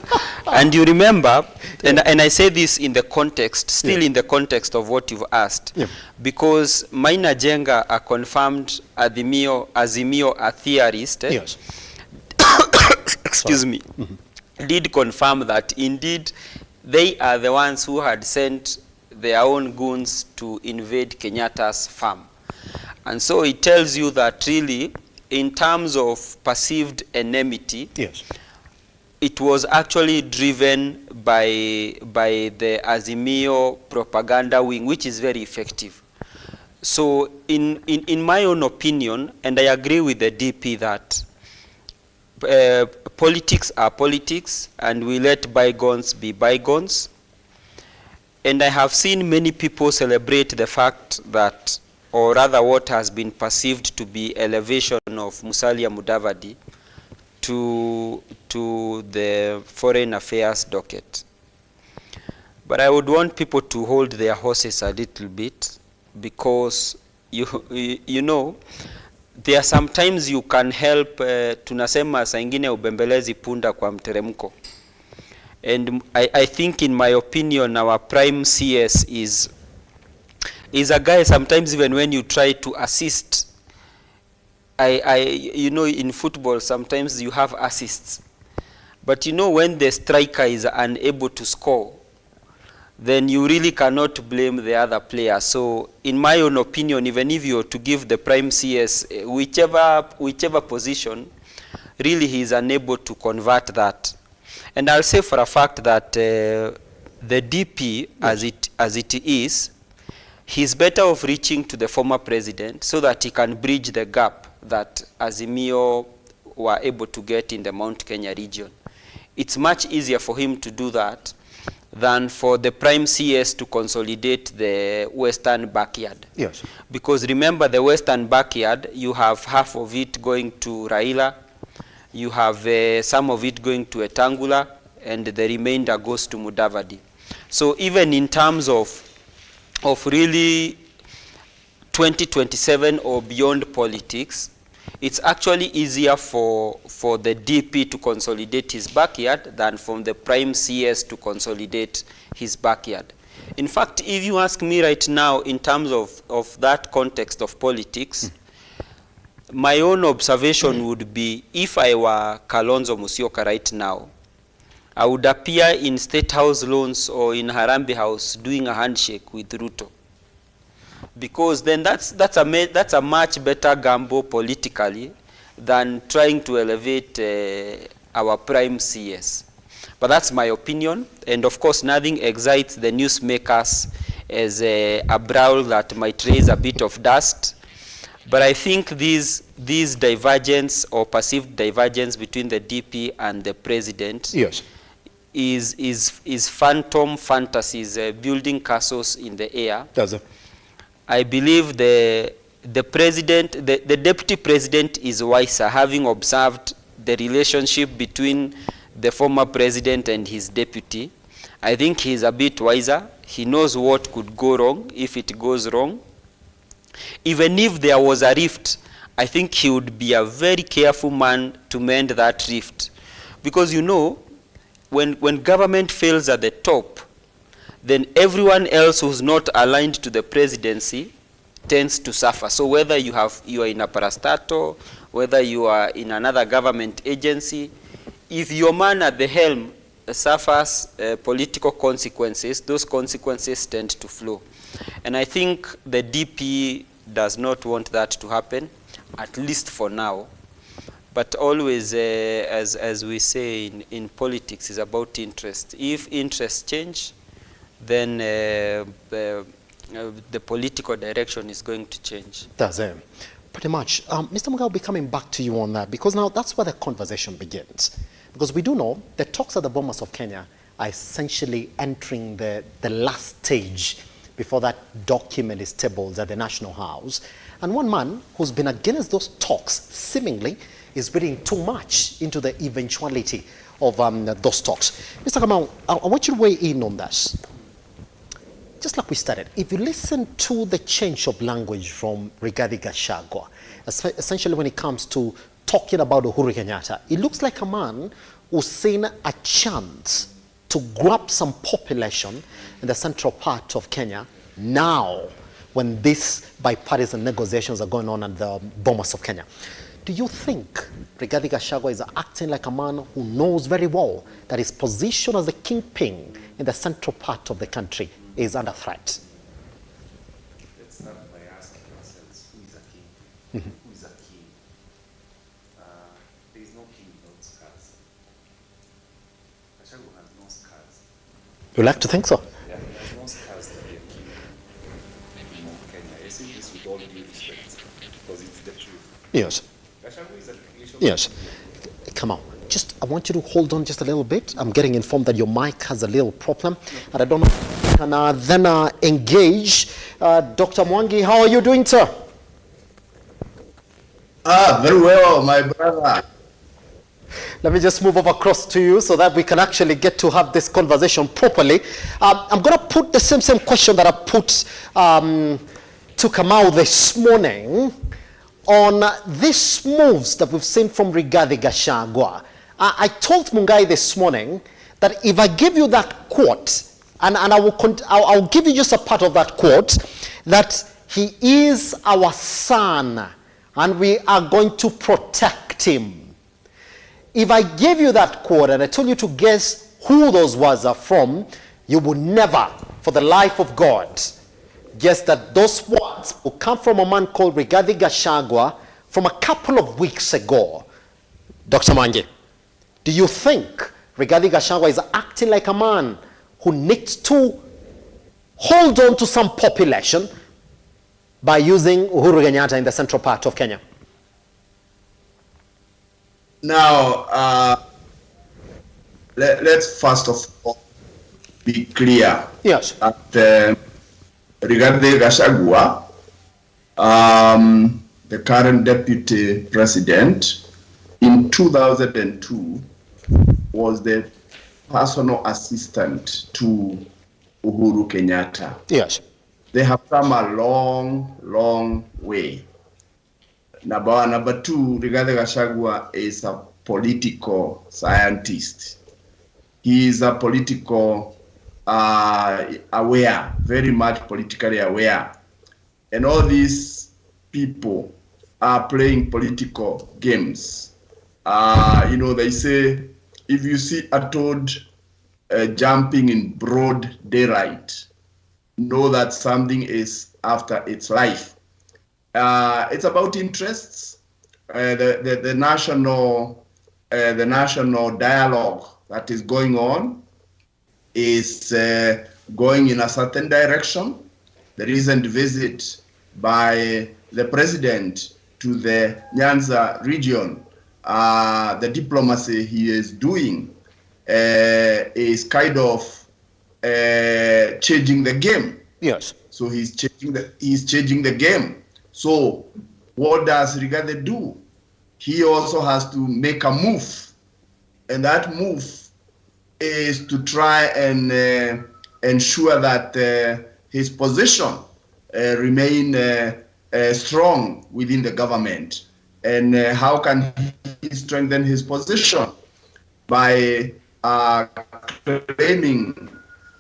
And you remember, and I say this in the context, still in the context of what you've asked, because Maina Jenga, a confirmed Azimio a theorist, excuse me, did confirm that indeed they are the ones who had sent their own goons to invade Kenyatta's farm. And so it tells you that really, in terms of perceived enmity, it was actually driven by the Azimio propaganda wing, which is very effective. So in my own opinion, and I agree with the DP that politics are politics, and we let bygones be bygones. And I have seen many people celebrate the fact that, or rather what has been perceived to be elevation of Musalia Mudavadi to the foreign affairs docket. But I would want people to hold their horses a little bit, because you know, there are sometimes you can help, tunasema saa ingine ubembelezi punda kwa mteremko. And I think, in my opinion, our prime CS is a guy, sometimes even when you try to assist, you know, in football sometimes you have assists, but you know, when the striker is unable to score, then you really cannot blame the other player. So in my own opinion, even if you were to give the prime CS whichever position, really he is unable to convert that. And I'll say for a fact that the DP, as it is, he's better off reaching to the former president so that he can bridge the gap that Azimio were able to get in the Mount Kenya region. It's much easier for him to do that than for the prime CS to consolidate the western backyard. Yes. Because remember, the western backyard, you have half of it going to Raila, you have some of it going to Etangula, and the remainder goes to Mudavadi. So even in terms of really 2027 or beyond politics, it's actually easier for the DP to consolidate his backyard than for the prime CS to consolidate his backyard. In fact, if you ask me right now in terms of that context of politics, my own observation would be, if I were Kalonzo Musyoka right now, I would appear in State House Loans or in Harambee House doing a handshake with RUTO. Because then that's a much better gamble politically than trying to elevate our prime CS. But that's my opinion, and of course nothing excites the newsmakers as a brow that might raise a bit of dust. But I think these divergence or perceived divergence between the DP and the president is phantom fantasies, building castles in the air. I believe the president, the deputy president is wiser, having observed the relationship between the former president and his deputy. I think he's a bit wiser. He knows what could go wrong if it goes wrong. Even if there was a rift I think he would be a very careful man to mend that rift. Because you know, when government fails at the top, then everyone else who's not aligned to the presidency tends to suffer. So whether you are in a parastatal, whether you are in another government agency, if your man at the helm suffers political consequences, those consequences tend to flow. And I think the DP does not want that to happen, at least for now. But always, as we say in politics, is about interest. If interests change, then the political direction is going to change. That's it. Pretty much. Mr. Mugai, I'll be coming back to you on that, because now that's where the conversation begins. Because we do know the talks at the Bomas of Kenya are essentially entering the last stage before that document is tabled at the National House. And one man who's been against those talks, seemingly, is reading too much into the eventuality of those talks. Mr. Kamau, I want you to weigh in on this. Just like we started, if you listen to the change of language from Rigathi Gachagua, essentially when it comes to talking about Uhuru Kenyatta, it looks like a man who's seen a chance to grab some population in the central part of Kenya now when these bipartisan negotiations are going on at the Bomas of Kenya. Do you think Rigathi Gachagua is acting like a man who knows very well that his position as the kingpin in the central part of the country is under threat? Let's start by asking ourselves, who is a king? Mm-hmm. Who is a king? There is no king without scars. Gachagua has no scars. You like to think so? Yeah, he has no scars to be a king in Kenya. I say this with all due respect, because it's the truth. Yes. Gachagua is a creation. Yes. Come on. Just, I want you to hold on just a little bit. I'm getting informed that your mic has a little problem. And I don't know if you can then engage. Dr. Mwangi, how are you doing, sir? Very well, my brother. Let me just move over across to you so that we can actually get to have this conversation properly. I'm going to put the same question that I put to Kamau this morning on these moves that we've seen from Rigathi Gachagua. I told Mungai this morning that if I give you that quote, and I'll give you just a part of that quote, that he is our son and we are going to protect him. If I gave you that quote and I told you to guess who those words are from, you would never, for the life of God, guess that those words will come from a man called Rigathi Gachagua from a couple of weeks ago. Dr. Mwangi, do you think Rigathi Gachagua is acting like a man who needs to hold on to some population by using Uhuru Kenyatta in the central part of Kenya? Now, let's first of all be clear. Yes. That Rigathi Gachagua, the current deputy president, in 2002 was the personal assistant to Uhuru Kenyatta. Yes. They have come a long, long way. Number one. Number two, Rigathi Gachagua is a political scientist. He is a political aware, very much politically aware. And all these people are playing political games. They say, if you see a toad jumping in broad daylight, know that something is after its life. It's about interests. The national dialogue that is going on is going in a certain direction. The recent visit by the president to the Nyanza region, the diplomacy he is doing is kind of changing the game. Yes. So he's changing the game. So what does Rigathi do? He also has to make a move, and that move is to try and ensure that his position remain strong within the government. And how can he strengthen his position? By claiming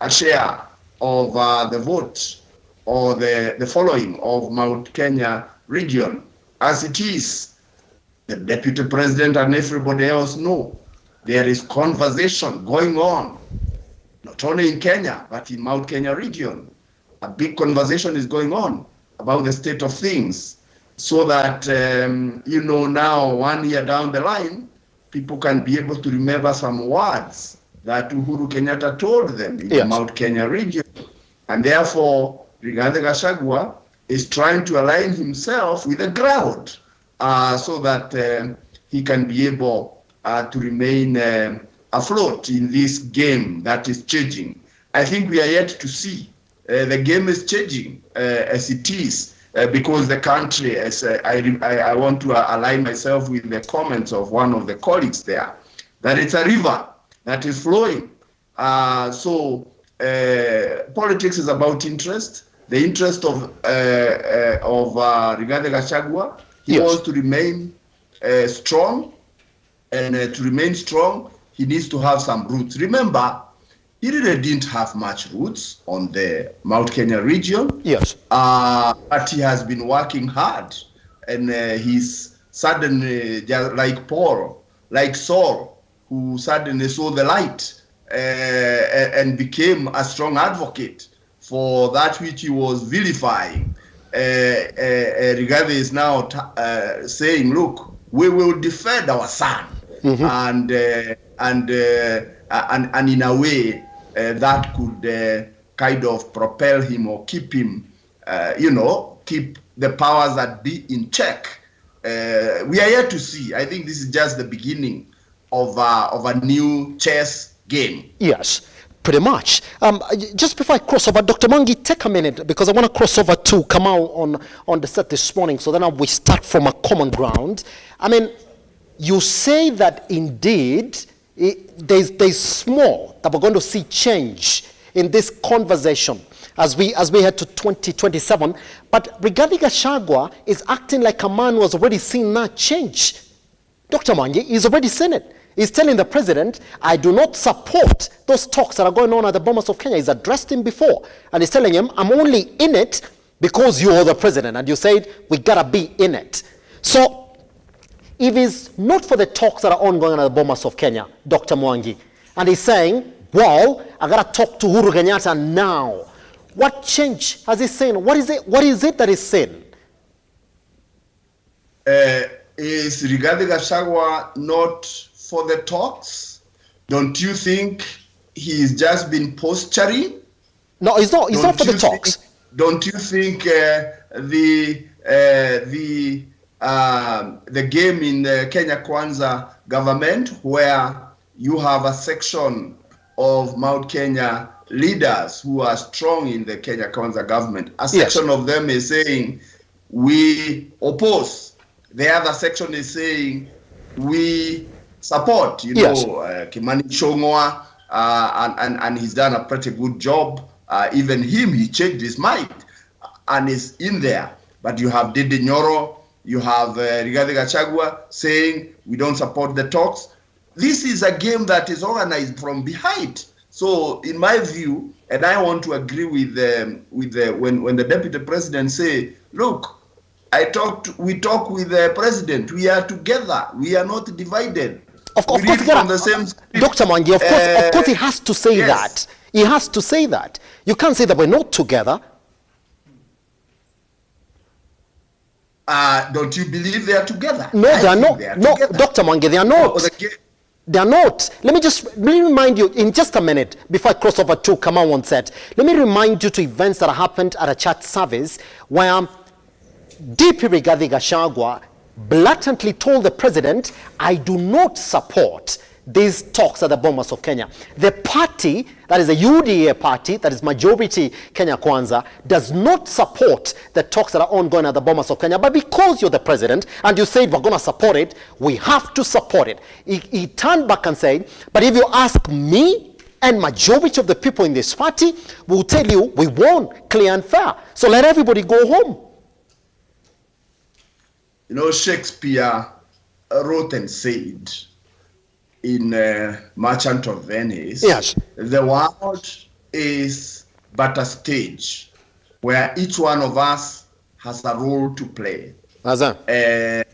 a share of the vote or the following of Mount Kenya region. As it is, the deputy president and everybody else know there is conversation going on, not only in Kenya, but in Mount Kenya region. A big conversation is going on about the state of things, so that, you know, now 1 year down the line, people can be able to remember some words that Uhuru Kenyatta told them in the Mount Kenya region. And therefore, Rigathi Gachagua is trying to align himself with the crowd so that he can be able to remain afloat in this game that is changing. I think we are yet to see. The game is changing as it is. Because the country, as I want to align myself with the comments of one of the colleagues there, that it's a river that is flowing. So politics is about interest. The interest of Rigathi Gachagua, he wants to remain strong, and to remain strong, he needs to have some roots. Remember, he really didn't have much roots on the Mount Kenya region. Yes. But he has been working hard, and he's suddenly, just like Paul, like Saul, who suddenly saw the light and became a strong advocate for that which he was vilifying. Rigathi is now saying, look, we will defend our son. And in a way, that could kind of propel him or keep him, keep the powers that be in check. We are yet to see. I think this is just the beginning of a new chess game. Yes, pretty much. Just before I cross over, Dr. Mwangi, take a minute, because I want to cross over to Kamau on the set this morning, so then we start from a common ground. I mean, you say that indeed there's small that we're going to see change in this conversation as we head to 2027. But Rigathi Gachagua is acting like a man who has already seen that change. Dr. Mwangi, he's already seen it. He's telling the president, I do not support those talks that are going on at the Bomas of Kenya. He's addressed him before. And he's telling him, I'm only in it because you're the president. And you said, we gotta be in it. So, if it's not for the talks that are ongoing at the Bomas of Kenya, Dr. Mwangi, and he's saying, well, I got to talk to Uhuru Kenyatta now. What change has he seen? What is it that he's seen? Is Rigathi Gachagua not for the talks? Don't you think he's just been posturing? No, he's not. He's not for the talks. Don't you think the game in the Kenya Kwanza government, where you have a section of Mount Kenya leaders who are strong in the Kenya Kwanza government, a section of them is saying, we oppose. The other section is saying, we support, Kimani Ichung'wah, and he's done a pretty good job. Even him, he changed his mind and is in there. But you have Dede Nyoro, you have Rigathi Gachagua saying we don't support the talks. This is a game that is organized from behind. So, in my view, and I want to agree with when the deputy president say, look, we talk with the president. We are together. We are not divided. Of course, from the same Dr. Mwangi, of course, he has to say that. He has to say that. You can't say that we're not together. Don't you believe they are together? No, they are not. No, Dr. Mwangi, they are not. They are not. Let me remind you in just a minute before I cross over to Kamau on set. Let me remind you to events that happened at a church service where DP Rigathi Gachagua blatantly told the president, I do not support these talks at the Bomas of Kenya. The party, that is the UDA party, that is majority Kenya Kwanza, does not support the talks that are ongoing at the Bomas of Kenya. But because you're the president and you said we're going to support it, we have to support it. He turned back and said, but if you ask me and majority of the people in this party, we'll tell you we won clear and fair. So let everybody go home. You know, Shakespeare wrote and said in Merchant of Venice, yes, the world is but a stage where each one of us has a role to play. The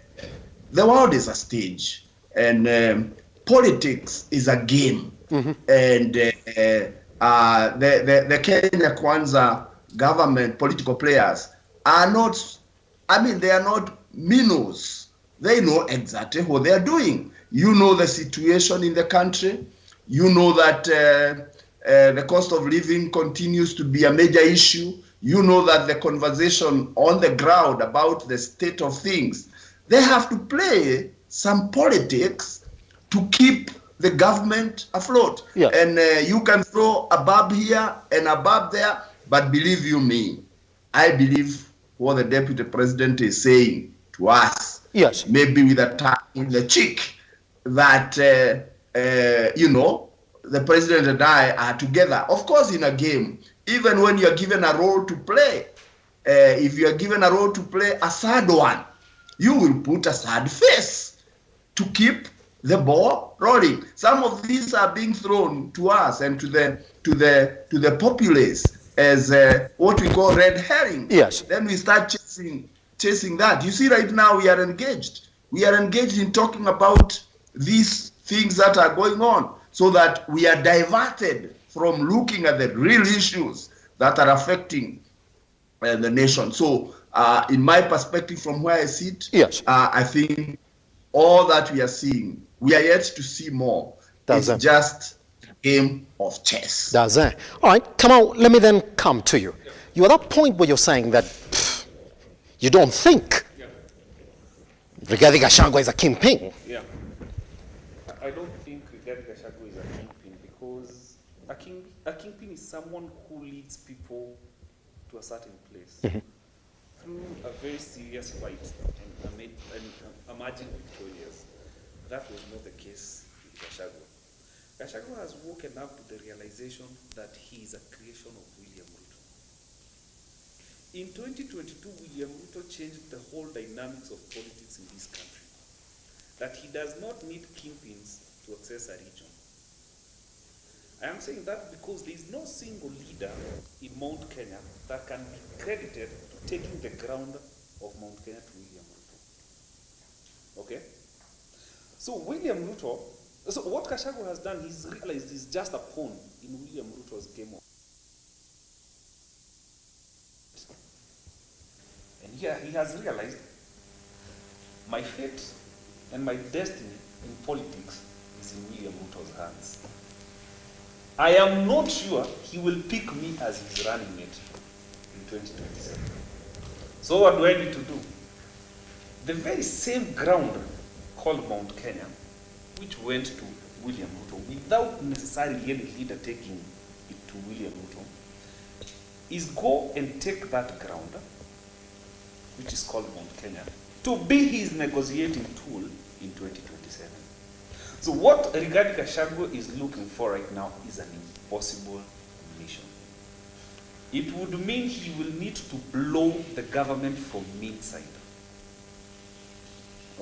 world is a stage, and politics is a game. And the Kenya Kwanza government, political players are not, I mean, they are not minnows. They know exactly what they are doing. You know the situation in the country. You know that the cost of living continues to be a major issue. You know that the conversation on the ground about the state of things, they have to play some politics to keep the government afloat. Yes. And you can throw a barb here and a barb there, but believe you me, I believe what the deputy president is saying to us, yes, maybe with a tap in the cheek, that you know, the president and I are together. Of course, in a game, even when you are given a role to play, if you are given a role to play, a sad one, you will put a sad face to keep the ball rolling. Some of these are being thrown to us and to the populace as what we call red herring. Yes. Then we start chasing that. You see, right now we are engaged. We are engaged in talking about these things that are going on, so that we are diverted from looking at the real issues that are affecting the nation. So, in my perspective, from where I sit, yes, I think all that we are seeing, we are yet to see more. It's just a game of chess. That's it. All right, come on, let me then come to you. You're at that point where you're saying that you don't think Rigathi Gachagua is a kingpin. Yeah. I don't think Rigathi Gachagua is a kingpin, because a kingpin is someone who leads people to a certain place through a very serious fight and emerging victorious. That was not the case with Gachagua. Gachagua has woken up to the realization that he is a creation of William Ruto. In 2022, William Ruto changed the whole dynamics of politics in this country. That he does not need kingpins to access a region. I am saying that because there is no single leader in Mount Kenya that can be credited to taking the ground of Mount Kenya to William Ruto. Okay? So William Ruto, so what Gachagua has done, he's realized he's just a pawn in William Ruto's game of. And here he has realized my fate and my destiny in politics is in William Ruto's hands. I am not sure he will pick me as his running mate in 2027. So what do I need to do? The very same ground called Mount Kenya, which went to William Ruto without necessarily any leader taking it to William Ruto, is go and take that ground, which is called Mount Kenya, to be his negotiating tool in 2027. So what Rigathi Gachagua is looking for right now is an impossible mission. It would mean he will need to blow the government from inside.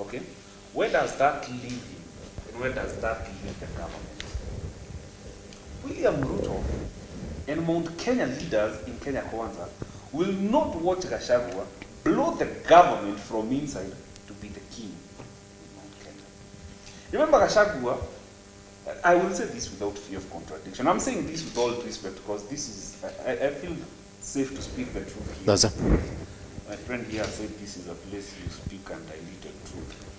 Okay? Where does that leave him? And where does that leave the government? William Ruto and Mount Kenya leaders in Kenya Kwanza will not watch Gachagua blow the government from inside to be the king in Mount Kenya. Remember Gachagua, I will say this without fear of contradiction. I'm saying this with all due respect because this is, I feel safe to speak the truth here. That's it. My friend here said this is a place you speak undiluted truth.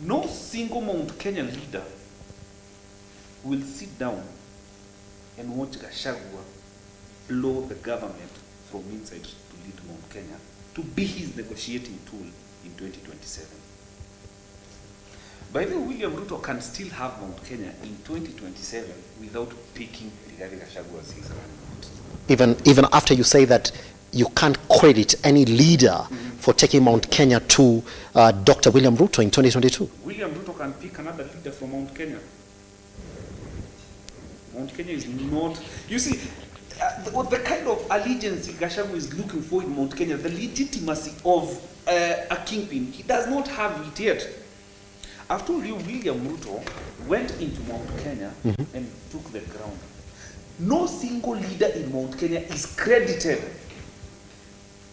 No single Mount Kenyan leader will sit down and watch Gachagua blow the government from inside to lead Mount Kenya to be his negotiating tool in 2027. By the way, William Ruto can still have Mount Kenya in 2027 without picking Rigathi Gachagua as his running mate. Even after you say that you can't credit any leader for taking Mount Kenya to Dr. William Ruto in 2022. William Ruto can pick another leader from Mount Kenya. Mount Kenya is not... You see, the kind of allegiance Gachagua is looking for in Mount Kenya, the legitimacy of a kingpin, he does not have it yet. I've told you, William Ruto went into Mount Kenya and took the ground. No single leader in Mount Kenya is credited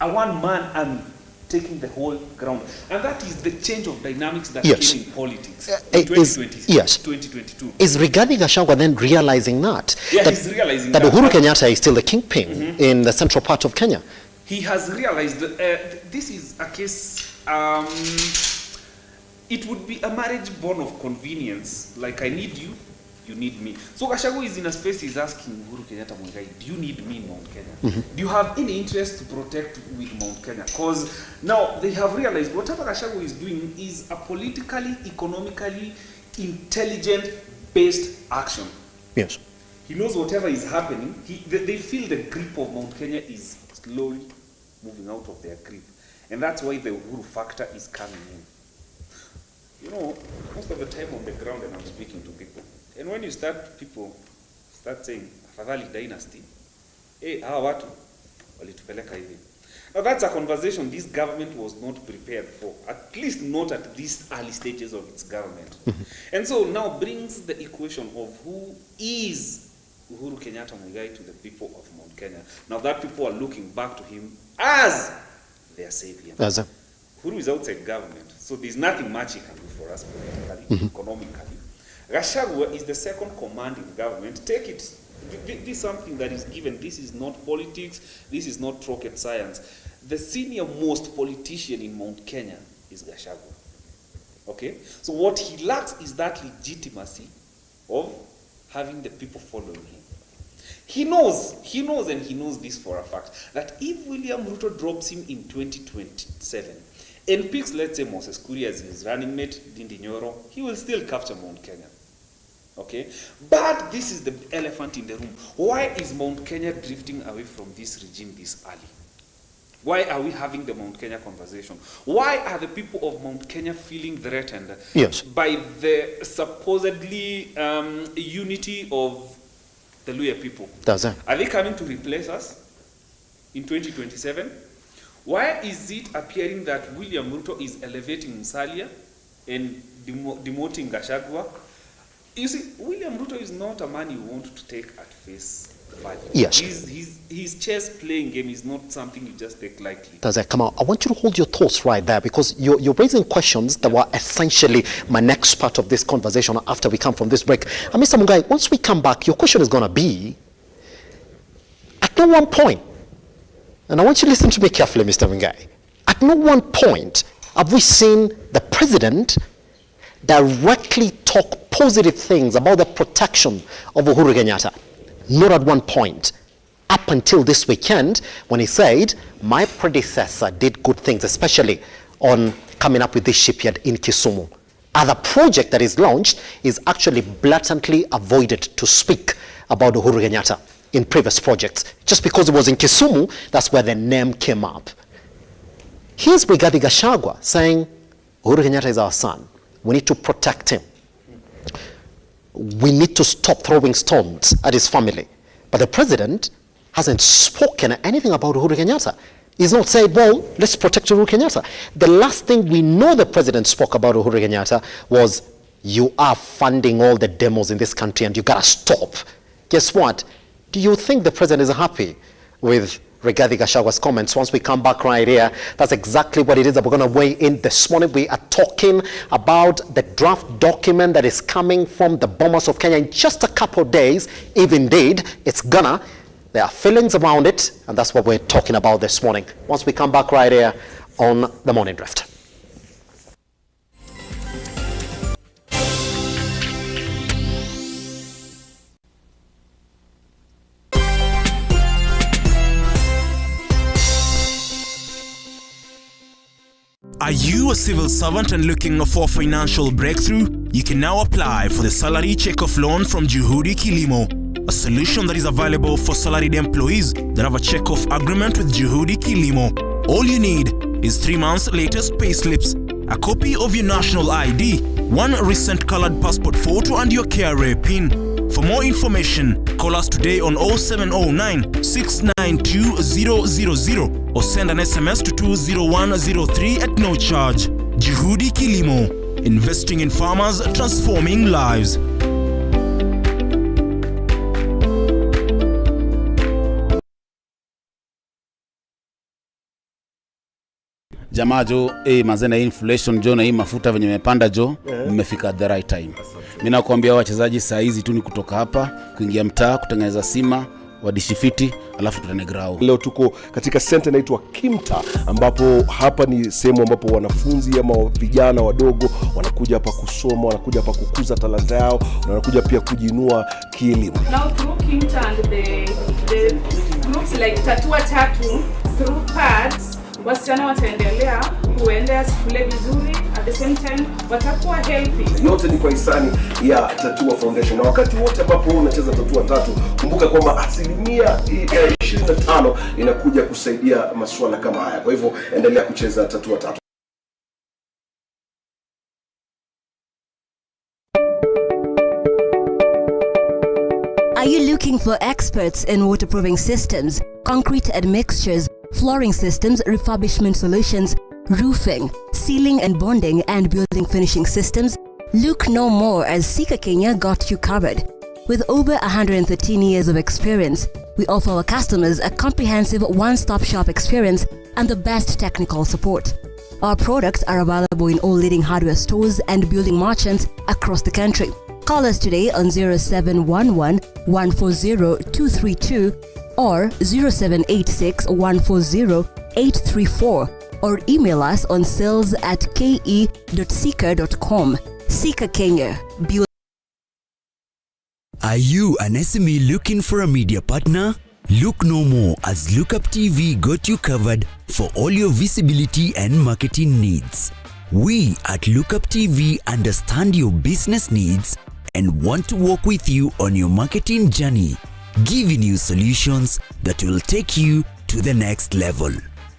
a one-man army taking the whole ground. And that is the change of dynamics that came in politics in 2022. Is Rigathi Gachagua then realizing that? Yeah, he's realizing that Uhuru Kenyatta is still the kingpin in the central part of Kenya. He has realized that this is a case, it would be a marriage born of convenience, like I need you, you need me. So Gachagua is in a space, he's asking Uhuru Kenyatta Muigai, do you need me in Mount Kenya? Do you have any interest to protect with Mount Kenya? Because now they have realized whatever Gachagua is doing is a politically, economically, intelligent-based action. Yes. He knows whatever is happening, they feel the grip of Mount Kenya is slowly moving out of their grip. And that's why the Uhuru factor is coming in. You know, most of the time on the ground and I'm speaking to people, and when you people start saying, Afadhali dynasty, hawa watu, walitupeleka hivi. Now that's a conversation this government was not prepared for, at least not at these early stages of its government. And so now brings the equation of who is Uhuru Kenyatta Muigai to the people of Mount Kenya. Now that people are looking back to him as their savior. Uhuru is outside government, so there's nothing much he can do for us politically, economically. Gachagua is the second command in government. Take it. This is something that is given. This is not politics. This is not rocket science. The senior most politician in Mount Kenya is Gachagua. Okay? So what he lacks is that legitimacy of having the people following him. He knows this for a fact, that if William Ruto drops him in 2027, and picks, let's say, Moses Kuria as his running mate, Ndindi Nyoro, he will still capture Mount Kenya. Okay? But this is the elephant in the room. Why is Mount Kenya drifting away from this regime this early? Why are we having the Mount Kenya conversation? Why are the people of Mount Kenya feeling threatened by the supposedly unity of the Luhya people? Are they coming to replace us in 2027? Why is it appearing that William Ruto is elevating Musalia and demoting Gachagua? You see, William Ruto is not a man you want to take at face value. Yes. His chess playing game is not something you just take lightly. Come on, I want you to hold your thoughts right there, because you're raising questions that were essentially my next part of this conversation after we come from this break. And Mr. Muigai, once we come back, your question is going to be, at no one point, and I want you to listen to me carefully, Mr. Muigai, at no one point have we seen the president directly talk positive things about the protection of Uhuru Kenyatta. Not at one point. Up until this weekend, when he said, my predecessor did good things, especially on coming up with this shipyard in Kisumu. Other project that is launched is actually blatantly avoided to speak about Uhuru Kenyatta in previous projects. Just because it was in Kisumu, that's where the name came up. Here's Rigathi Gachagua saying, Uhuru Kenyatta is our son. We need to protect him. We need to stop throwing stones at his family. But the president hasn't spoken anything about Uhuru Kenyatta. He's not said, well, let's protect Uhuru Kenyatta. The last thing we know the president spoke about Uhuru Kenyatta was, you are funding all the demos in this country and you gotta stop. Guess what? Do you think the president is happy with Rigathi Gachagua's comments? Once we come back right here, that's exactly what it is that we're going to weigh in this morning. We are talking about the draft document that is coming from the Bomas of Kenya in just a couple of days, if indeed it's gonna. There are feelings around it, and that's what we're talking about this morning. Once we come back right here on The Morning Drift. Are you a civil servant and looking for financial breakthrough? You can now apply for the salary check-off loan from Juhudi Kilimo, a solution that is available for salaried employees that have a check-off agreement with Juhudi Kilimo. All you need is 3 months latest payslips, a copy of your national ID, one recent colored passport photo and your KRA PIN. For more information, call us today on 0709 692 000 or send an SMS to 20103 at no charge. Juhudi Kilimo, investing in farmers, transforming lives. Jamaa jo, mazena inflation jo na hii mafuta venye mepanda jo, mmefika at the right time. Mimi nakwambia wachezaji saa hizi tu ni kutoka hapa, kuingia mtaa, kutengeneza sima, wadishifiti, alafu tutane grau. Leo tuko katika center inaitwa Kimta, ambapo hapa ni sehemu ambapo wanafunzi ama vijana wadogo wanakuja hapa kusoma, wanakuja hapa kukuza talanta yao, na wanakuja pia kujinua kielimu. Now through Kimta and the groups like Tatua Tatu, through pads, wasichana wataendelea kuendea shule vizuri, at the same time watakuwa healthy. Yote ni kwa hisani ya Tatua Foundation. Na wakati wote ambapo unacheza Tatua Tatu, kumbuka kwamba 25% inakuja kusaidia masuala kama haya. Kwa hivyo endelea kucheza Tatua Tatu. Are you looking for experts in waterproofing systems, concrete admixtures, flooring systems, refurbishment solutions, roofing, sealing and bonding, and building finishing systems? Look no more, as Simba Kiage got you covered. With over 113 years of experience, we offer our customers a comprehensive one-stop shop experience and the best technical support. Our products are available in all leading hardware stores and building merchants across the country. Call us today on 0711 140 232 or 0786 140 834, or email us on sales@ke.sika.com. Simba Kiage. Are you an SME looking for a media partner? Look no more, as Lookuptv got you covered for all your visibility and marketing needs. We at Lookuptv understand your business needs and want to work with you on your marketing journey, giving you solutions that will take you to the next level.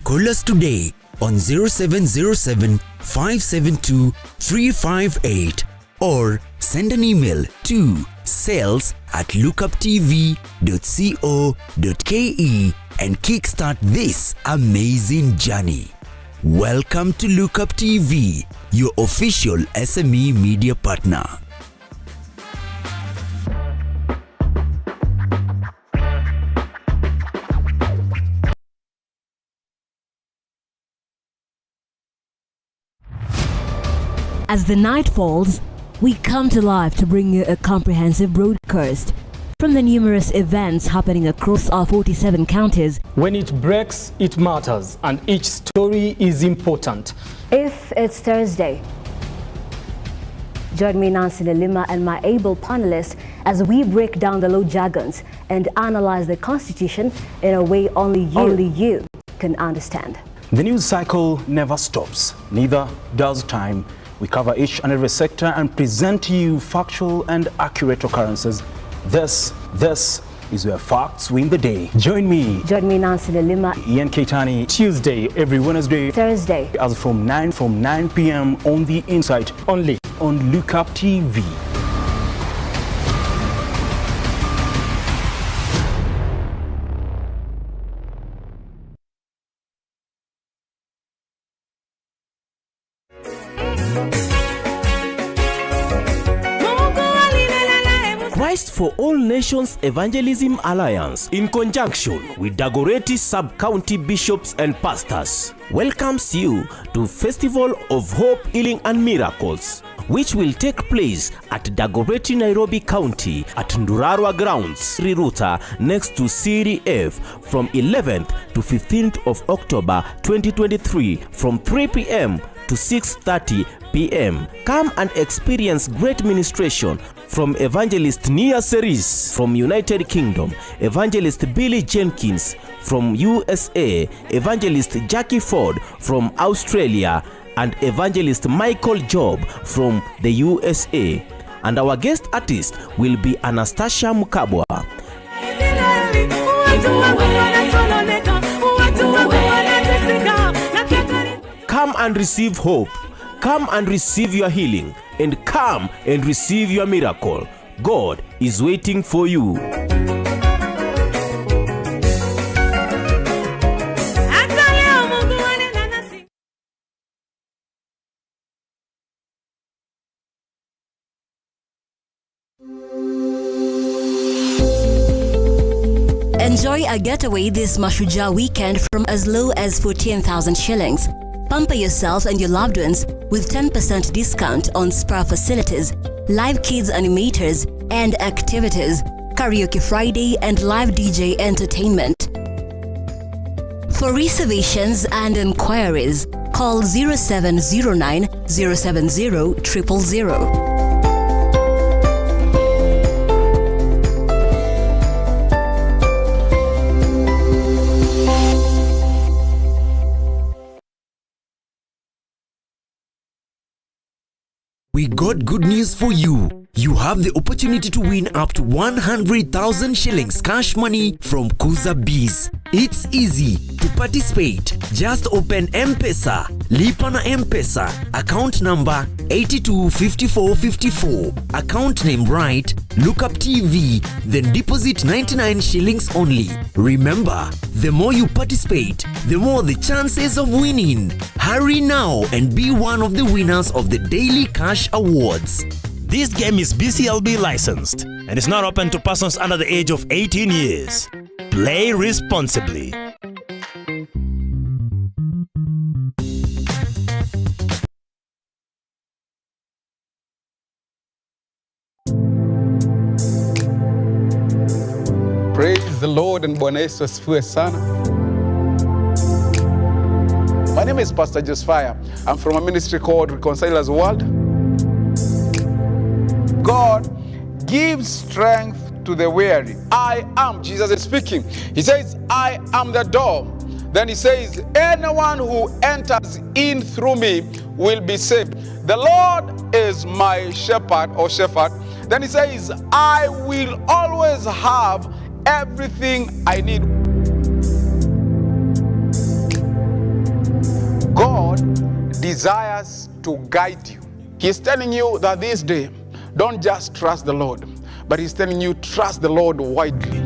Call us today on 0707 572 358 or send an email to sales@lookuptv.co.ke and kickstart this amazing journey. Welcome to Lookuptv, your official SME media partner. As the night falls, we come to life to bring you a comprehensive broadcast from the numerous events happening across our 47 counties. When it breaks, it matters, and each story is important. If it's Thursday, join me, Nancy Lima, and my able panelists as we break down the law jargons and analyze the Constitution in a way only you can understand. The news cycle never stops, neither does time. We cover each and every sector and present to you factual and accurate occurrences. This is where facts win the day. Join me, Nancy Lima, Ian Keitani, Tuesday, every Wednesday, Thursday, as from 9 p.m. on the Insight, only on Lookuptv. Christ for All Nations Evangelism Alliance, in conjunction with Dagoretti Sub-County Bishops and Pastors, welcomes you to Festival of Hope, Healing and Miracles, which will take place at Dagoretti, Nairobi County at Ndurarwa Grounds, Riruta, next to CDF, from 11th to 15th of October 2023 from 3 p.m. to 6:30 p.m. Come and experience great ministration from Evangelist Nia Series from United Kingdom, Evangelist Billy Jenkins from USA, Evangelist Jackie Ford from Australia, and Evangelist Michael Job from the USA. And our guest artist will be Anastasia Mukabwa. Come and receive hope. Come and receive your healing. And come and receive your miracle. God is waiting for you. Enjoy a getaway this Mashujaa weekend from as low as 14,000 shillings. Pamper yourself and your loved ones with 10% discount on spa facilities, live kids animators and activities, karaoke Friday and live DJ entertainment. For reservations and inquiries, call 0709 070 000. We got good news for you. You have the opportunity to win up to 100,000 shillings cash money from Kuza Bees. It's easy to participate. Just open M-Pesa, Lipa na M-Pesa, account number 825454, account name right, Lookuptv, then deposit 99 shillings only. Remember, the more you participate, the more the chances of winning. Hurry now and be one of the winners of the Daily Cash Awards. This game is BCLB licensed and is not open to persons under the age of 18 years. Play responsibly. Praise the Lord and Bwana Yesu asifiwe sana. My name is Pastor Josiah. I'm from a ministry called Reconcilers World. God gives strength to the weary. I am, Jesus is speaking. He says, I am the door. Then he says, anyone who enters in through me will be saved. The Lord is my shepherd or shepherd. Then he says, I will always have everything I need. God desires to guide you. He's telling you that this day, don't just trust the Lord, but he's telling you, trust the Lord widely.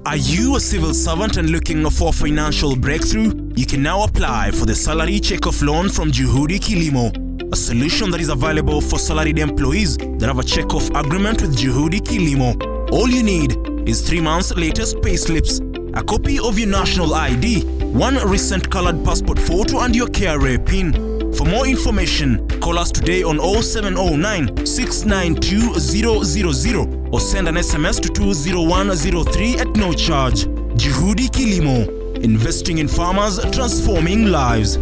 Are you a civil servant and looking for financial breakthrough? You can now apply for the salary check-off loan from Juhudi Kilimo, a solution that is available for salaried employees that have a check-off agreement with Juhudi Kilimo. All you need is 3 months latest payslips, a copy of your national ID, 1 recent colored passport photo and your KRA PIN. For more information, call us today on 0709 692 000 or send an SMS to 20103 at no charge. Juhudi Kilimo, investing in farmers, transforming lives.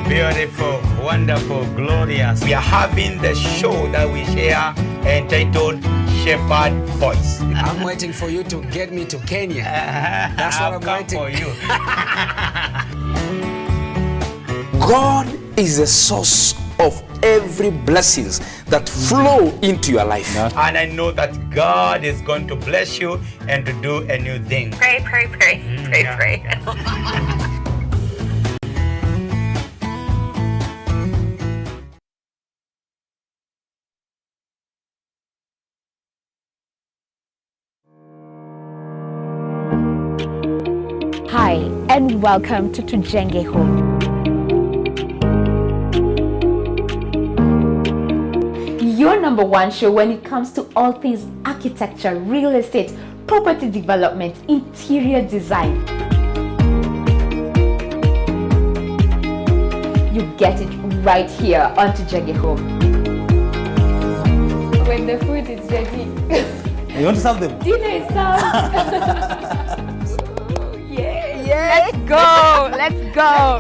Beautiful, wonderful, glorious. We are having the show that we share entitled Shepherd Voice. I'm waiting for you to get me to Kenya. That's what I'm waiting for you. God is the source of every blessings that flow into your life. And I know that God is going to bless you and to do a new thing. Pray, pray, pray, pray, pray. Hi, and welcome to Tujenge Home. Your #1 show when it comes to all things architecture, real estate, property development, interior design. You get it right here on Tujenge Home. When the food is ready. You want to serve them? Dinner is served. Let's go. Let's go.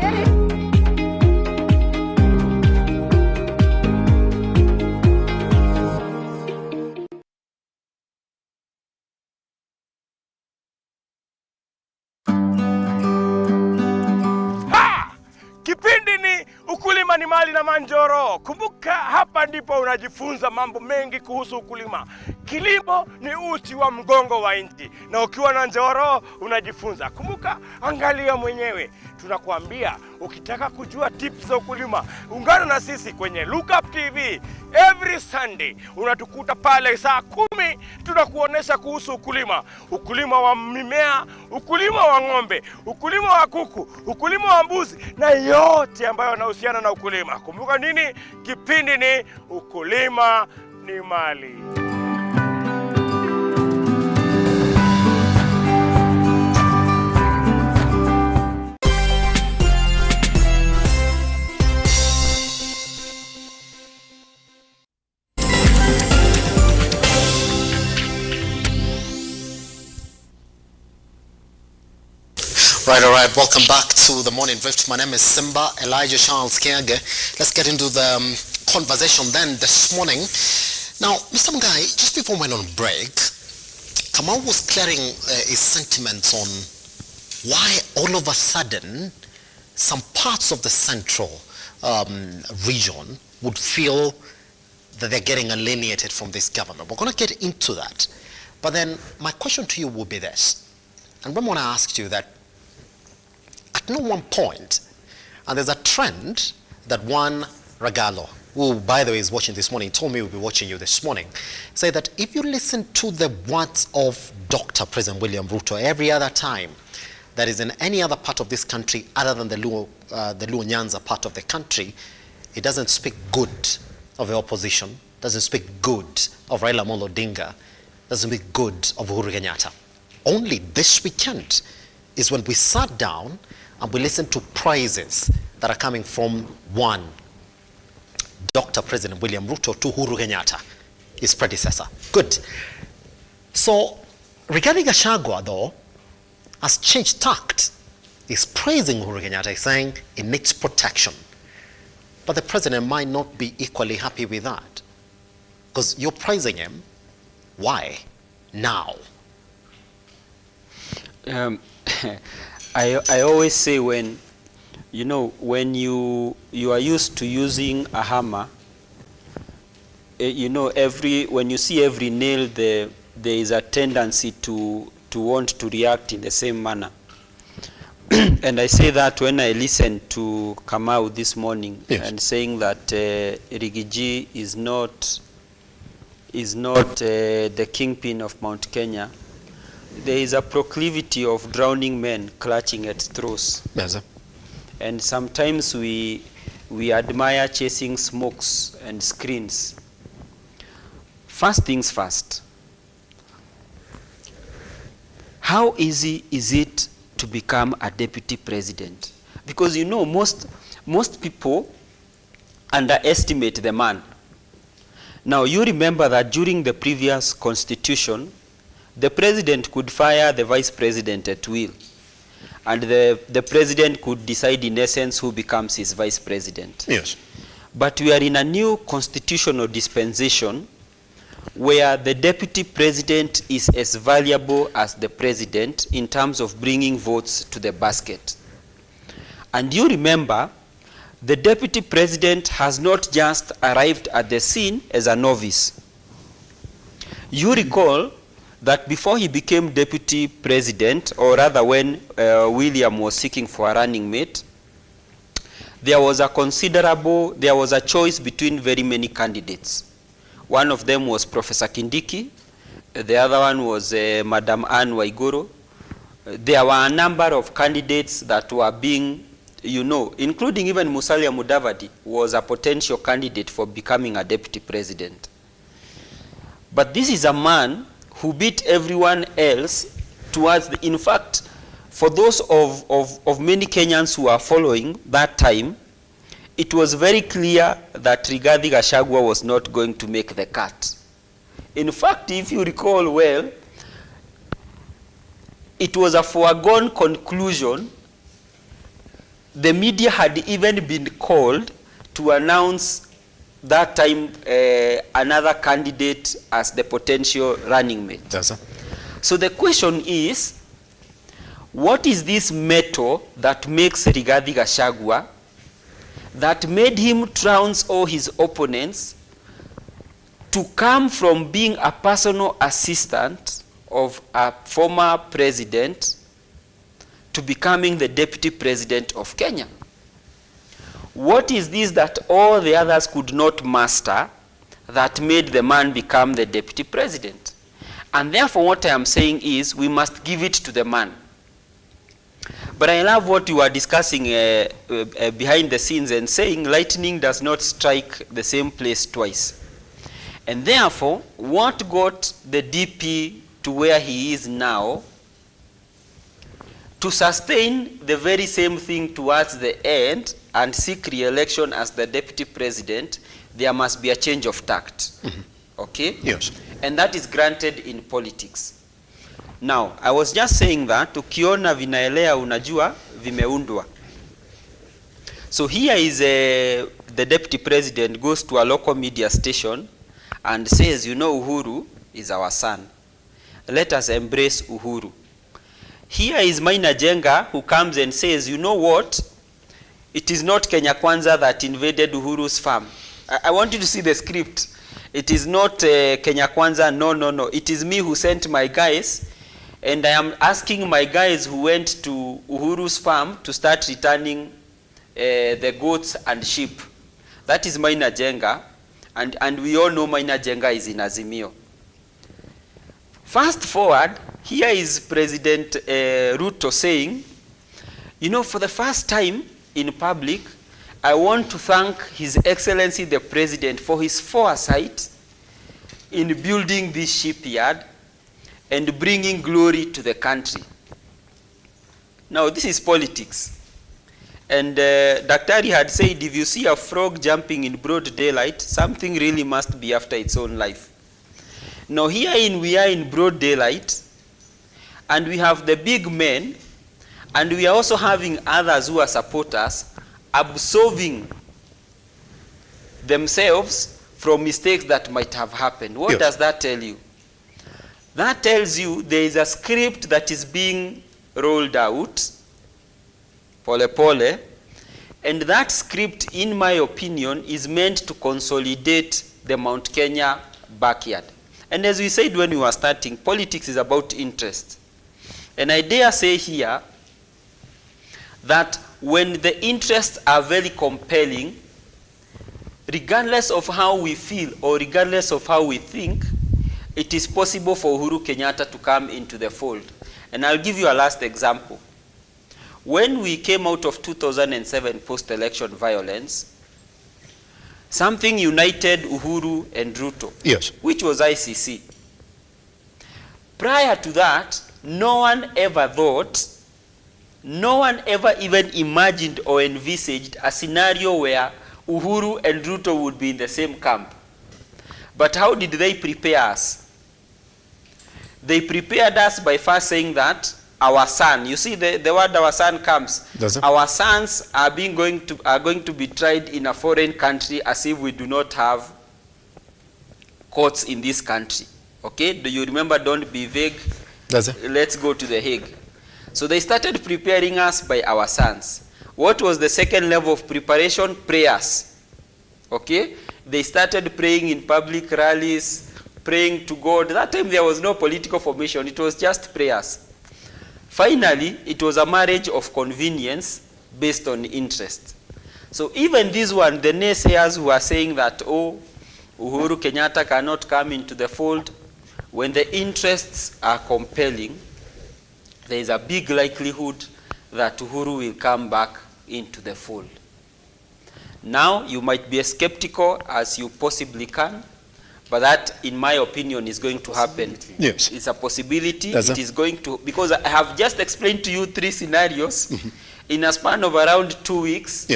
Njoro, kumbuka hapa ndipo unajifunza mambo mengi kuhusu ukulima. Kilimo ni uti wa mgongo wa nchi, na ukiwa na Njoro unajifunza. Kumbuka, angalia mwenyewe. Tunakuambia ukitaka kujua tips za ukulima, ungana na sisi kwenye Lookuptv every Sunday. Unatukuta pale saa 10, tunakuonesha kuhusu ukulima. Ukulima wa mimea, ukulima wa ng'ombe, ukulima wa kuku, ukulima wa mbuzi na yote ambayo yanahusiana na ukulima. Kumbuka nini? Kipindi ni Ukulima ni Mali. All right, welcome back to the Morning Drift. My name is Simba Kiage. Let's get into the conversation then this morning. Now, Mr. Mgai, just before we went on break, Kamau was clearing his sentiments on why all of a sudden some parts of the central region would feel that they're getting alienated from this government. We're going to get into that. But then my question to you would be this. And when I asked you that at no one point, and there's a trend that one Regalo, who by the way is watching this morning, told me we'll be watching you this morning, say that if you listen to the words of Dr. President William Ruto every other time that is in any other part of this country other than the Luo Nyanza part of the country, it doesn't speak good of the opposition, doesn't speak good of Raila Amolo Odinga, doesn't speak good of Uhuru Kenyatta. Only this weekend is when we sat down and we listened to praises that are coming from one, Dr. President William Ruto, to Uhuru Kenyatta, his predecessor. Good. So, regarding Gachagua, though, has changed tact. He's praising Uhuru Kenyatta, he's saying it needs protection. But the president might not be equally happy with that. Because you're praising him. Why? Now. I always say when you are used to using a hammer, when you see every nail there is a tendency to want to react in the same manner. And I say that when I listened to Kamau this morning, yes, and saying that Rigiji is not the kingpin of Mount Kenya. There is a proclivity of drowning men clutching at straws. Yes, sir. And sometimes we admire chasing smokes and screens. First things first. How easy is it to become a deputy president? Because most people underestimate the man. Now you remember that during the previous constitution, the president could fire the vice president at will. And the president could decide in essence who becomes his vice president. Yes. But we are in a new constitutional dispensation where the deputy president is as valuable as the president in terms of bringing votes to the basket. And you remember, the deputy president has not just arrived at the scene as a novice. You recall that before he became deputy president, or rather when William was seeking for a running mate, there was a choice between very many candidates. One of them was Professor Kindiki, the other one was Madam Anne Waiguru. There were a number of candidates that were being, including even Musalia Mudavadi was a potential candidate for becoming a deputy president. But this is a man who beat everyone else towards in fact, for those of many Kenyans who are following that time, it was very clear that Rigathi Gachagua was not going to make the cut. In fact, if you recall well, it was a foregone conclusion. The media had even been called to announce that time another candidate as the potential running mate. Yes, sir. So the question is, what is this metal that makes Rigathi Gachagua that made him trounce all his opponents to come from being a personal assistant of a former president to becoming the deputy president of Kenya. What is this that all the others could not master that made the man become the deputy president? And therefore what I am saying is we must give it to the man. But I love what you are discussing behind the scenes and saying lightning does not strike the same place twice. And therefore, what got the DP to where he is now, to sustain the very same thing towards the end and seek re-election as the deputy president, there must be a change of tact. Okay? Yes. And that is granted in politics. Now, I was just saying that, ukiona vinaelea unajua vimeundwa. So here is the deputy president goes to a local media station and says, you know, Uhuru is our son. Let us embrace Uhuru. Here is Maina Jenga who comes and says, you know what? It is not Kenya Kwanza that invaded Uhuru's farm. I want you to see the script. It is not Kenya Kwanza, no. It is me who sent my guys, and I am asking my guys who went to Uhuru's farm to start returning the goats and sheep. That is Maina Jenga, and we all know Maina Jenga is in Azimio. Fast forward, here is President RUTO saying, you know, for the first time in public, I want to thank His Excellency the President for his foresight in building this shipyard and bringing glory to the country. Now, this is politics. And Daktari had said, if you see a frog jumping in broad daylight, something really must be after its own life. Now, we are in broad daylight, and we have the big men, and we are also having others who are supporters absolving themselves from mistakes that might have happened. What does that tell you? That tells you there is a script that is being rolled out, pole pole, and that script, in my opinion, is meant to consolidate the Mount Kenya backyard. And as we said when we were starting, politics is about interest. And I dare say here that when the interests are very compelling, regardless of how we feel or regardless of how we think, it is possible for Uhuru Kenyatta to come into the fold. And I'll give you a last example. When we came out of 2007 post-election violence, something united Uhuru and RUTO, yes, which was ICC. Prior to that, no one ever thought, no one ever even imagined or envisaged a scenario where Uhuru and RUTO would be in the same camp. But how did they prepare us? They prepared us by first saying that our son, you see the word our son comes, our sons are going to be tried in a foreign country as if we do not have courts in this country. Okay, do you remember? Don't be vague. Let's go to The Hague. So they started preparing us by our sons. What was the second level of preparation? Prayers. Okay, they started praying in public rallies, praying to God. That time there was no political formation, it was just prayers. Finally, it was a marriage of convenience based on interest. So even this one, the naysayers who are saying that, oh, Uhuru Kenyatta cannot come into the fold, when the interests are compelling, there is a big likelihood that Uhuru will come back into the fold. Now, you might be as skeptical as you possibly can, but that, in my opinion, is going to happen. Yes. It's a possibility. It is going to, because I have just explained to you 3 scenarios in a span of around 2 weeks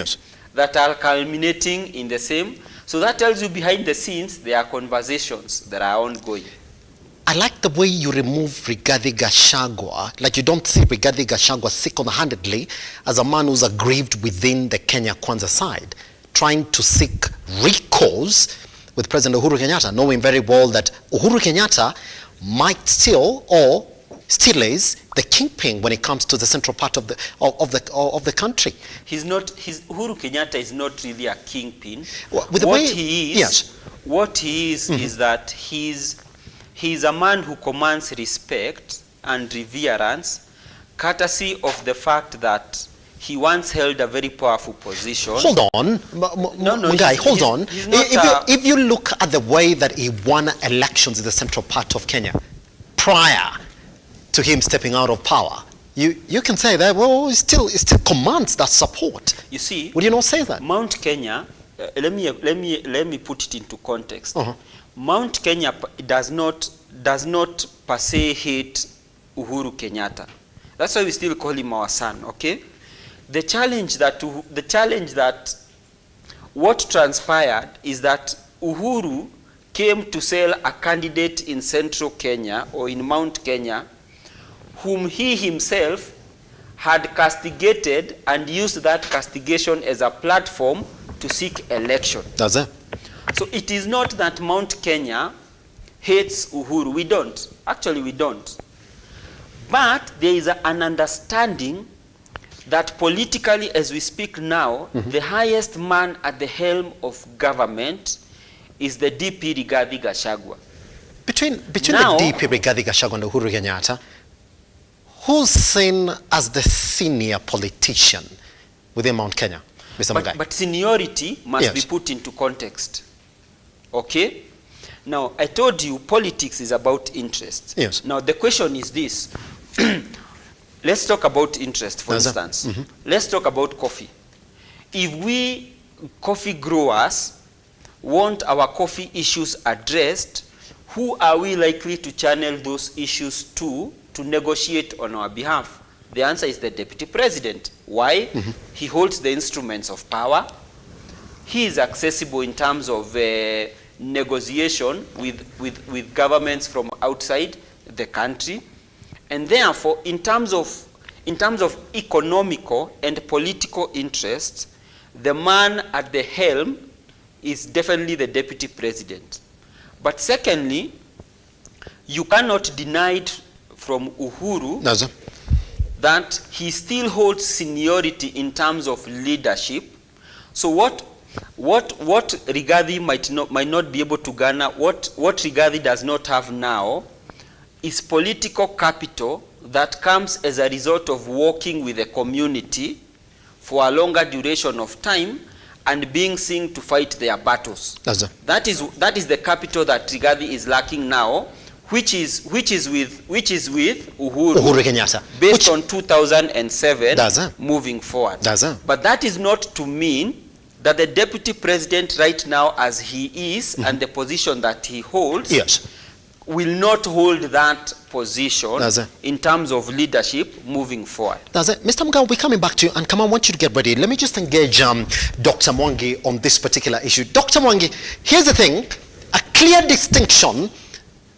that are culminating in the same. So that tells you behind the scenes, there are conversations that are ongoing. I like the way you remove Rigathi Gachagua, like you don't see Rigathi Gachagua single-handedly as a man who's aggrieved within the Kenya Kwanza side, trying to seek recourse with President Uhuru Kenyatta, knowing very well that Uhuru Kenyatta might still, or still is the kingpin when it comes to the central part of the country. Uhuru Kenyatta is not really a kingpin. With the way he is, what he is is that he's a man who commands respect and reverence, courtesy of the fact that he once held a very powerful position. Hold on, Mungai, hold on. If you look at the way that he won elections in the central part of Kenya, prior to him stepping out of power, you can say that, well, he still commands that support. You see, would you not say that? Mount Kenya, let me put it into context. Mount Kenya does not per se hate Uhuru Kenyatta. That's why we still call him our son, okay? The challenge that what transpired is that Uhuru came to sell a candidate in central Kenya or in Mount Kenya whom he himself had castigated and used that castigation as a platform to seek election. That's it. So it is not that Mount Kenya hates Uhuru. We don't. Actually, we don't. But there is an understanding that politically, as we speak now, the highest man at the helm of government is the DP Rigathi Gachagua. Between now, the DP Rigathi Gachagua and Uhuru Kenyatta, who's seen as the senior politician within Mount Kenya, Mr. Mungai? But seniority must be put into context. Okay? Now, I told you politics is about interest. Yes. Now, the question is this. Let's talk about interest, for instance. Let's talk about coffee. If we coffee growers want our coffee issues addressed, who are we likely to channel those issues to negotiate on our behalf? The answer is the Deputy President. Why? He holds the instruments of power. He is accessible in terms of negotiation with governments from outside the country. And therefore, in terms of economical and political interests, the man at the helm is definitely the Deputy President. But secondly, you cannot deny it from Uhuru that he still holds seniority in terms of leadership. So what Rigathi might not be able to garner, what Rigathi does not have now, is political capital that comes as a result of working with the community for a longer duration of time and being seen to fight their battles. That is the capital that Rigathi is lacking now, which is with Uhuru Kenyatta, based on 2007 moving forward. But that is not to mean that the Deputy President right now, as he is, and the position that he holds, will not hold that position in terms of leadership moving forward. That's it. Mr. Mungai, we're coming back to you, and come on, I want you to get ready. Let me just engage Dr. Mwangi on this particular issue. Dr. Mwangi, here's the thing, a clear distinction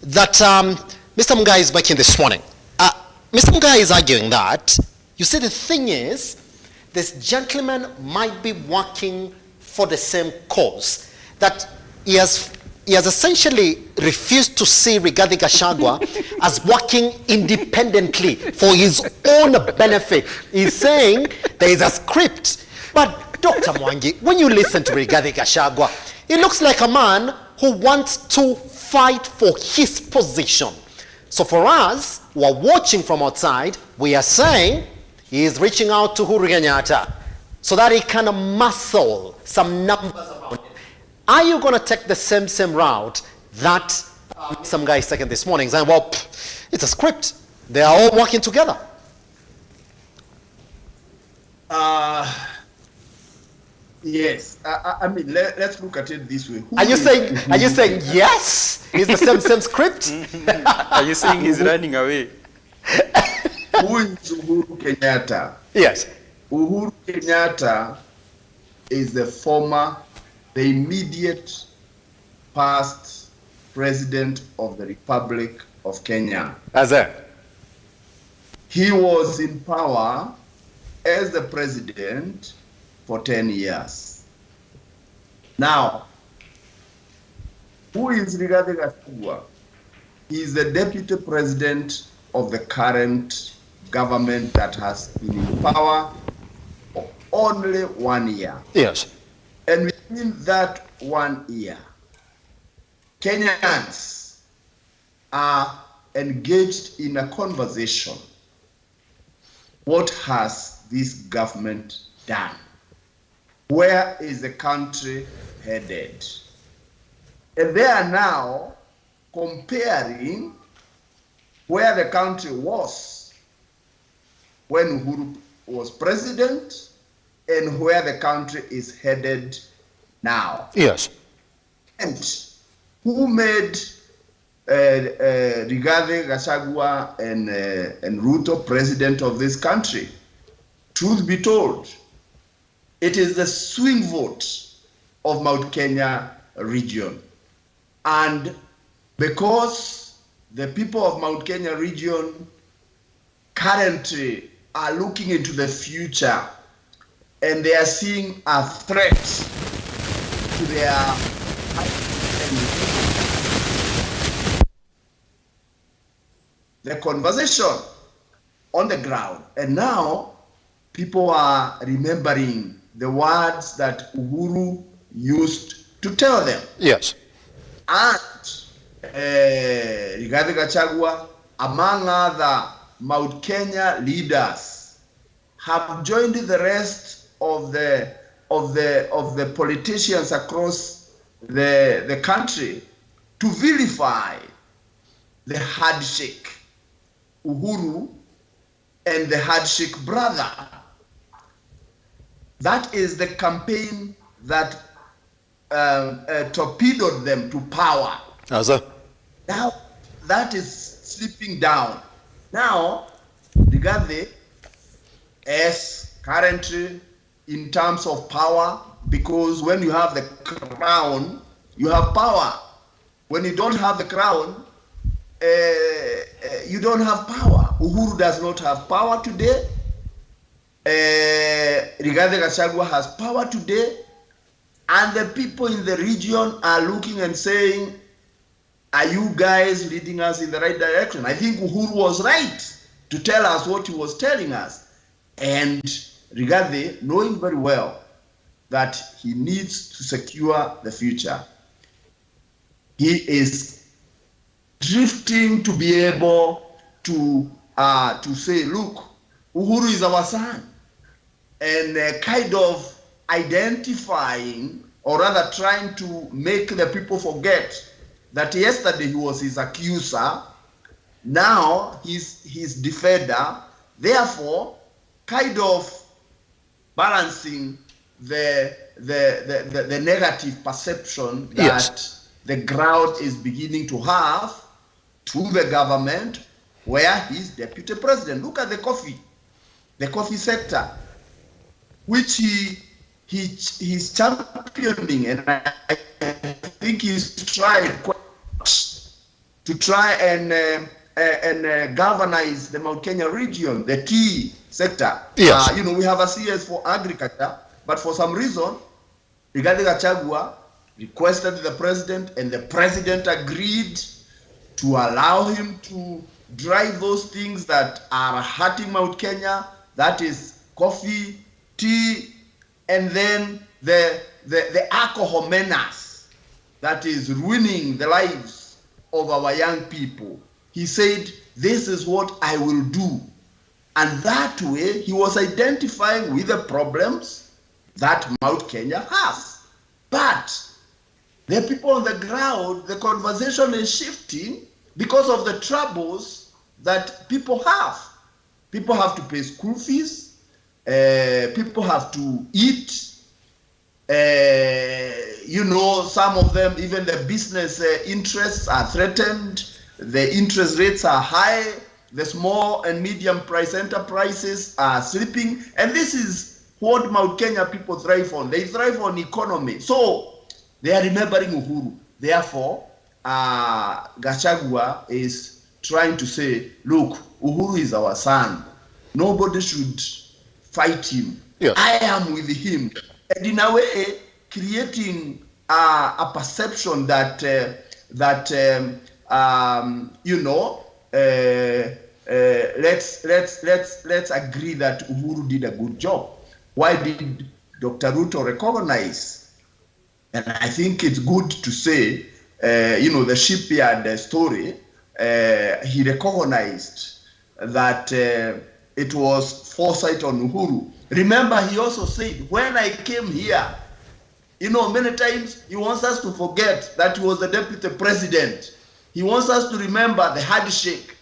that Mr. Mungai is making this morning. Mr. Mungai is arguing that, you see, the thing is, this gentleman might be working for the same cause, that he has essentially refused to see Rigathi Gachagua as working independently for his own benefit. He's saying there is a script. But Dr. Mwangi, when you listen to Rigathi Gachagua, he looks like a man who wants to fight for his position. So for us, who are watching from outside, we are saying he is reaching out to Uhuru Kenyatta so that he can muscle some numbers around it. Are you going to take the same route that some guy is taking this morning, saying, well, it's a script. They are all working together. Yes. I mean, let's look at it this way. Are you saying yes? It's the same script? Are you saying he's running away? Who is Uhuru Kenyatta? Yes. Uhuru Kenyatta is the immediate past president of the Republic of Kenya. He was in power as the president for 10 years. Now, who is Rigathi Gachagua? He is the deputy president of the current government that has been in power for only 1 year. Yes. And within that 1 year, Kenyans are engaged in a conversation. What has this government done? Where is the country headed? And they are now comparing where the country was when Uhuru was president and where the country is headed now. Yes. And who made Rigathi Gachagua and RUTO president of this country? Truth be told, it is the swing vote of Mount Kenya region. And because the people of Mount Kenya region currently are looking into the future and they are seeing a threat to their the conversation on the ground. And now people are remembering the words that Uhuru used to tell them. Yes. And Rigathi Gachagua, among other Mount Kenya leaders, have joined the rest of the politicians across the country to vilify the handshake, Uhuru and the handshake brother. That is the campaign that torpedoed them to power. Now that is slipping down. Now Rigathi is currently in terms of power, because when you have the crown, you have power. When you don't have the crown, you don't have power. Uhuru does not have power today. Rigathi Gachagua has power today, and the people in the region are looking and saying, are you guys leading us in the right direction? I think Uhuru was right to tell us what he was telling us. And Rigathi, knowing very well that he needs to secure the future, he is drifting to be able to say, look, Uhuru is our son, and kind of identifying, or rather trying to make the people forget that yesterday he was his accuser, now he's his defender, therefore kind of balancing the negative perception that the crowd is beginning to have to the government where he's deputy president. Look at the coffee sector, which he's championing, and I think he's tried to try and galvanize the Mount Kenya region, the tea sector. Yes. We have a CS for agriculture, but for some reason, Rigathi Gachagua requested the president, and the president agreed to allow him to drive those things that are hurting Mount Kenya, that is coffee, tea, and then the alcohol menace that is ruining the lives of our young people. He said, this is what I will do. And that way, he was identifying with the problems that Mount Kenya has. But the people on the ground, the conversation is shifting because of the troubles that people have. People have to pay school fees. People have to eat. Some of them, even the business interests are threatened. The interest rates are high. The small and medium price enterprises are slipping. And this is what Mount Kenya people thrive on. They thrive on economy. So they are remembering Uhuru. Therefore, Gachagua is trying to say, look, Uhuru is our son. Nobody should fight him. Yes. I am with him. And in a way, creating a perception that let's agree that Uhuru did a good job. Why did Dr. Ruto recognize? And I think it's good to say, the shipyard story, he recognized that it was foresight on Uhuru. Remember, he also said, when I came here, many times he wants us to forget that he was the deputy president. He wants us to remember the handshake.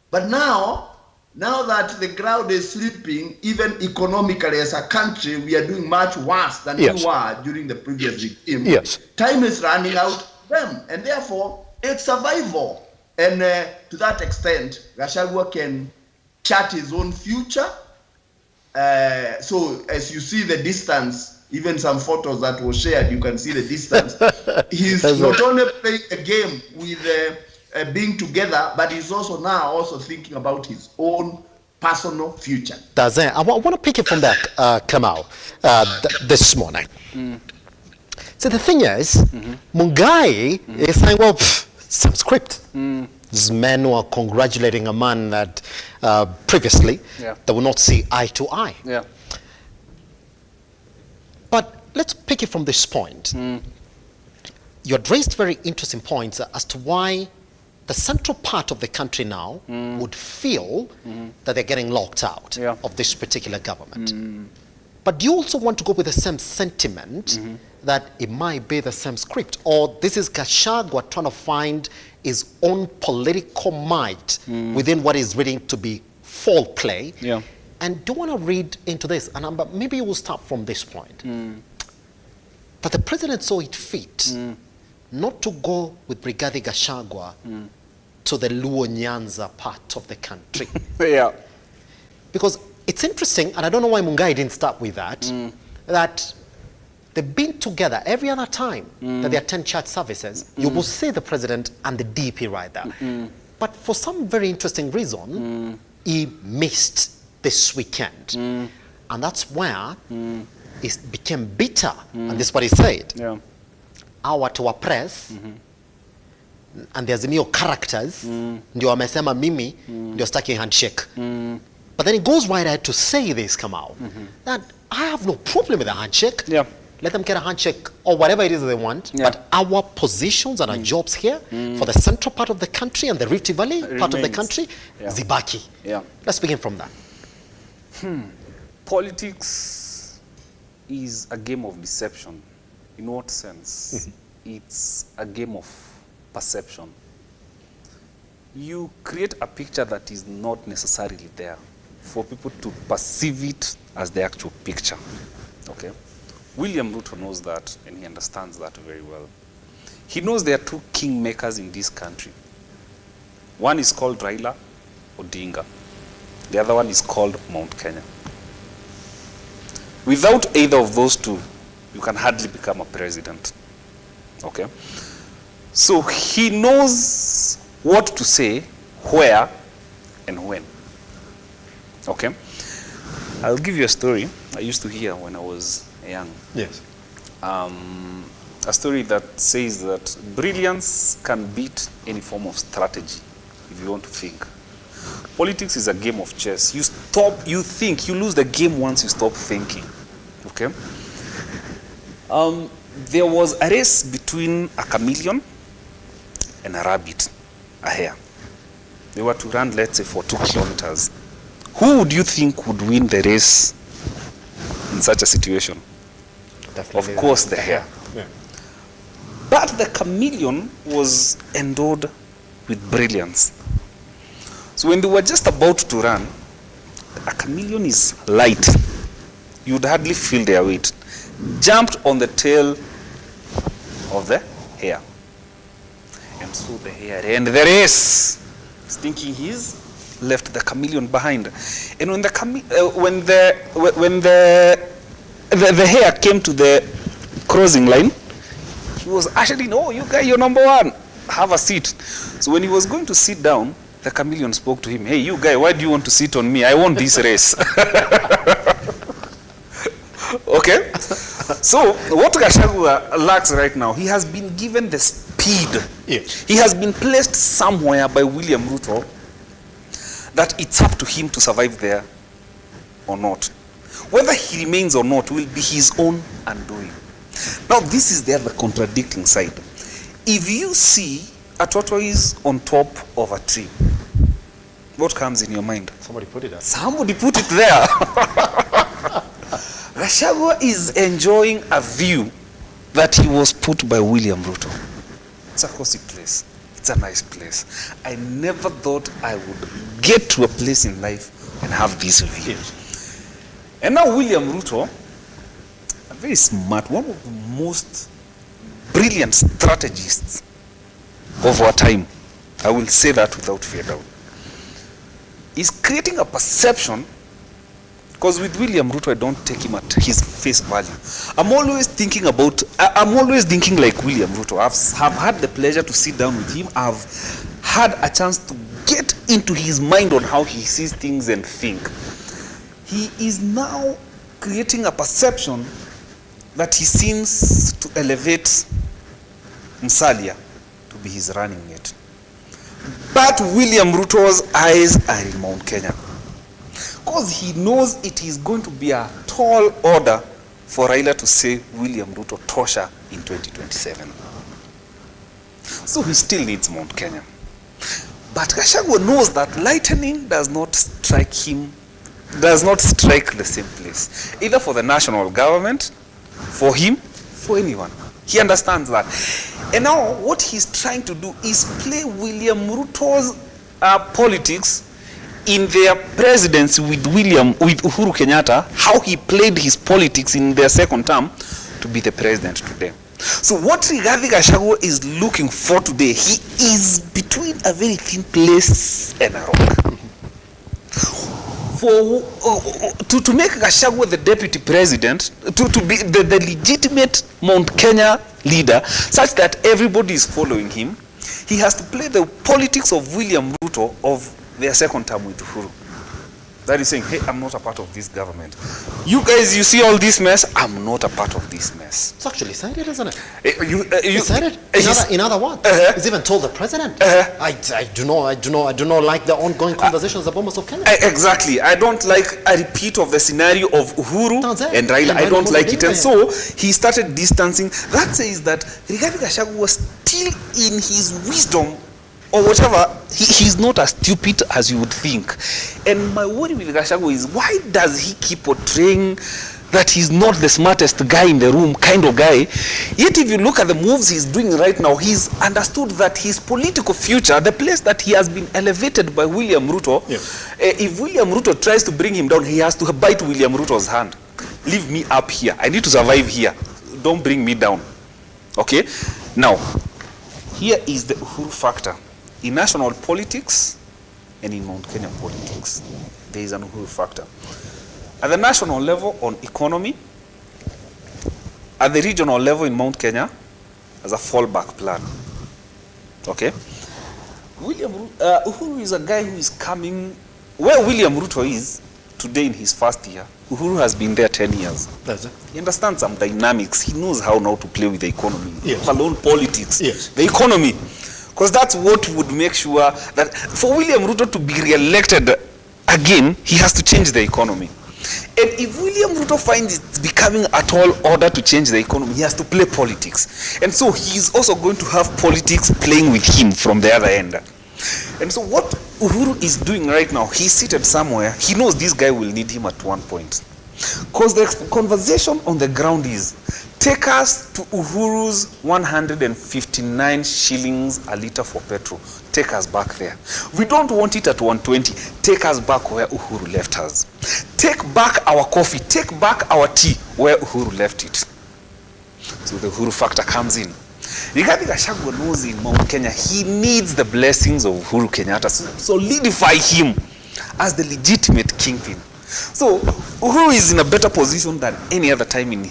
But now that the ground is slipping, even economically as a country, we are doing much worse than we were during the previous regime. Yes. Time is running out of them, and therefore it's survival. And to that extent, Gachagua can chart his own future. So as you see the distance, even some photos that were shared, you can see the distance. He's not only playing a game with being together, but he's also now thinking about his own personal future. That's it. I want to pick it from that, Kamau, this morning. So the thing is, Mungai is saying, well, some script. These men who are congratulating a man that previously they will not see eye to eye. Yeah. But let's pick it from this point. You had raised very interesting points as to why the central part of the country now would feel that they're getting locked out of this particular government. But do you also want to go with the same sentiment that it might be the same script? Or this is Gachagua trying to find his own political might within what is reading to be fall play? Yeah. And do you want to read into this? And maybe we'll start from this point. That the president saw it fit not to go with Brigadier Gachagua to the Luo Nyanza part of the country. Because it's interesting, and I don't know why Mungai didn't start with that, that they've been together every other time that they attend church services. You will see the president and the DP right there. But for some very interesting reason, he missed this weekend. And that's where it became bitter. And this is what he said. Our to our press and the Azimio characters ndio wamesema mimi ndio staki handshake. But then he goes right ahead to say this, Kamau, that I have no problem with a handshake. Let them get a handshake or whatever it is they want. But our positions and our jobs here for the central part of the country and the Rift Valley part of the country, zibaki. Let's begin from that. Politics is a game of deception. In what sense? It's a game of perception. You create a picture that is not necessarily there for people to perceive it as the actual picture. Okay? William Ruto knows that, and he understands that very well. He knows there are two kingmakers in this country. One is called Raila Odinga. The other one is called Mount Kenya. Without either of those two, you can hardly become a president. Okay? So he knows what to say, where, and when. Okay? I'll give you a story I used to hear when I was young. Yes. A story that says that brilliance can beat any form of strategy if you want to think. Politics is a game of chess. You think, you lose the game once you stop thinking. Okay? There was a race between a chameleon and a rabbit, a hare. They were to run, let's say, for 2 kilometers. Who would you think would win the race in such a situation? Definitely of course, the hare. Yeah. But the chameleon was endowed with brilliance. So when they were just about to run, a chameleon is light. You'd hardly feel their weight. Jumped on the tail of the hare. And so the hare ran the race, thinking he's left the chameleon behind. And when the hare came to the crossing line, he was actually, no, you guys, you're number one. Have a seat. So when he was going to sit down, the chameleon spoke to him, hey, you guy, why do you want to sit on me? I want this race. Okay? So what Gachagua lacks right now, he has been given the speed. Yes. He has been placed somewhere by William Ruto that it's up to him to survive there or not. Whether he remains or not will be his own undoing. Now, this is the other contradicting side. If you see a tortoise on top of a tree, what comes in your mind? Somebody put it there. Somebody put it there. Gachagua is enjoying a view that he was put by William Ruto. It's a cozy place. It's a nice place. I never thought I would get to a place in life and have this view. And now William Ruto, a very smart, one of the most brilliant strategists of our time, I will say that without fear doubt, is creating a perception, because with William Ruto, I don't take him at his face value. I'm always thinking like William Ruto. I've had the pleasure to sit down with him. I've had a chance to get into his mind on how he sees things and think. He is now creating a perception that he seems to elevate Musalia to be his running mate. But William Ruto's eyes are in Mount Kenya, because he knows it is going to be a tall order for Raila to say William Ruto tosha in 2027. So he still needs Mount Kenya. But Gachagua knows that lightning does not strike the same place, either for the national government, for him, for anyone. He understands that. And now what he's trying to do is play William Ruto's politics in their presidency with Uhuru Kenyatta, how he played his politics in their second term to be the president today. So what Rigathi Gachagua is looking for today, he is between a very thin place and a rock. To make Gachagua the deputy president, to be the legitimate Mount Kenya leader, such that everybody is following him, he has to play the politics of William Ruto of their second term with Uhuru. That is saying, hey, I'm not a part of this government. You guys, you see all this mess? I'm not a part of this mess. It's actually said it, isn't it? He said it. In other words, he's even told the president. I do not like the ongoing conversations about most of Kenya. Exactly. I don't like a repeat of the scenario of Uhuru and Raila. I don't like it. And so he started distancing. That says that Rigathi Gachagua was still in his wisdom or whatever. He's not as stupid as you would think. And my worry with Gachagua is, why does he keep portraying that he's not the smartest guy in the room kind of guy? Yet if you look at the moves he's doing right now, he's understood that his political future, the place that he has been elevated by William Ruto, if William Ruto tries to bring him down, he has to bite William Ruto's hand. Leave me up here. I need to survive here. Don't bring me down. Okay? Now, here is the Uhuru factor. In national politics and in Mount Kenya politics, there is an Uhuru factor. At the national level on economy, at the regional level in Mount Kenya, as a fallback plan. Okay? Uhuru is a guy who is coming, where William Ruto is today in his first year, Uhuru has been there 10 years. That's it. He understands some dynamics. He knows how now to play with the economy. Yes. Alone politics. Yes. The economy. Because that's what would make sure that for William Ruto to be re-elected again, he has to change the economy. And if William Ruto finds it becoming a tall order to change the economy, he has to play politics. And so he's also going to have politics playing with him from the other end. And so what Uhuru is doing right now, he's seated somewhere. He knows this guy will need him at one point. Because the conversation on the ground is, take us to Uhuru's 159 shillings a litre for petrol. Take us back there. We don't want it at 120. Take us back where Uhuru left us. Take back our coffee. Take back our tea where Uhuru left it. So the Uhuru factor comes in. Rigathi Gachagua knows in Mount Kenya, he needs the blessings of Uhuru Kenyatta to solidify him as the legitimate kingpin. So Uhuru is in a better position than any other time in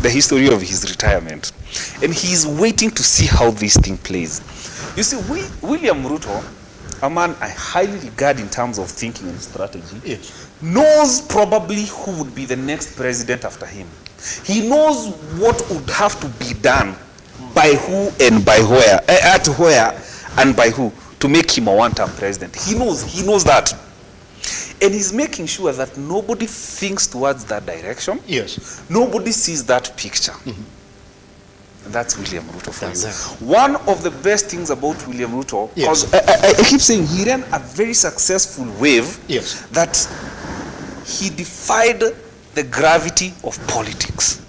the history of his retirement. And he's waiting to see how this thing plays. You see, William Ruto, a man I highly regard in terms of thinking and strategy, knows probably who would be the next president after him. He knows what would have to be done by who and by where, at where and by who to make him a one-term president. He knows that. And he's making sure that nobody thinks towards that direction. Yes. Nobody sees that picture. And that's William Ruto for you. One of the best things about William Ruto, because I keep saying he ran a very successful wave that he defied the gravity of politics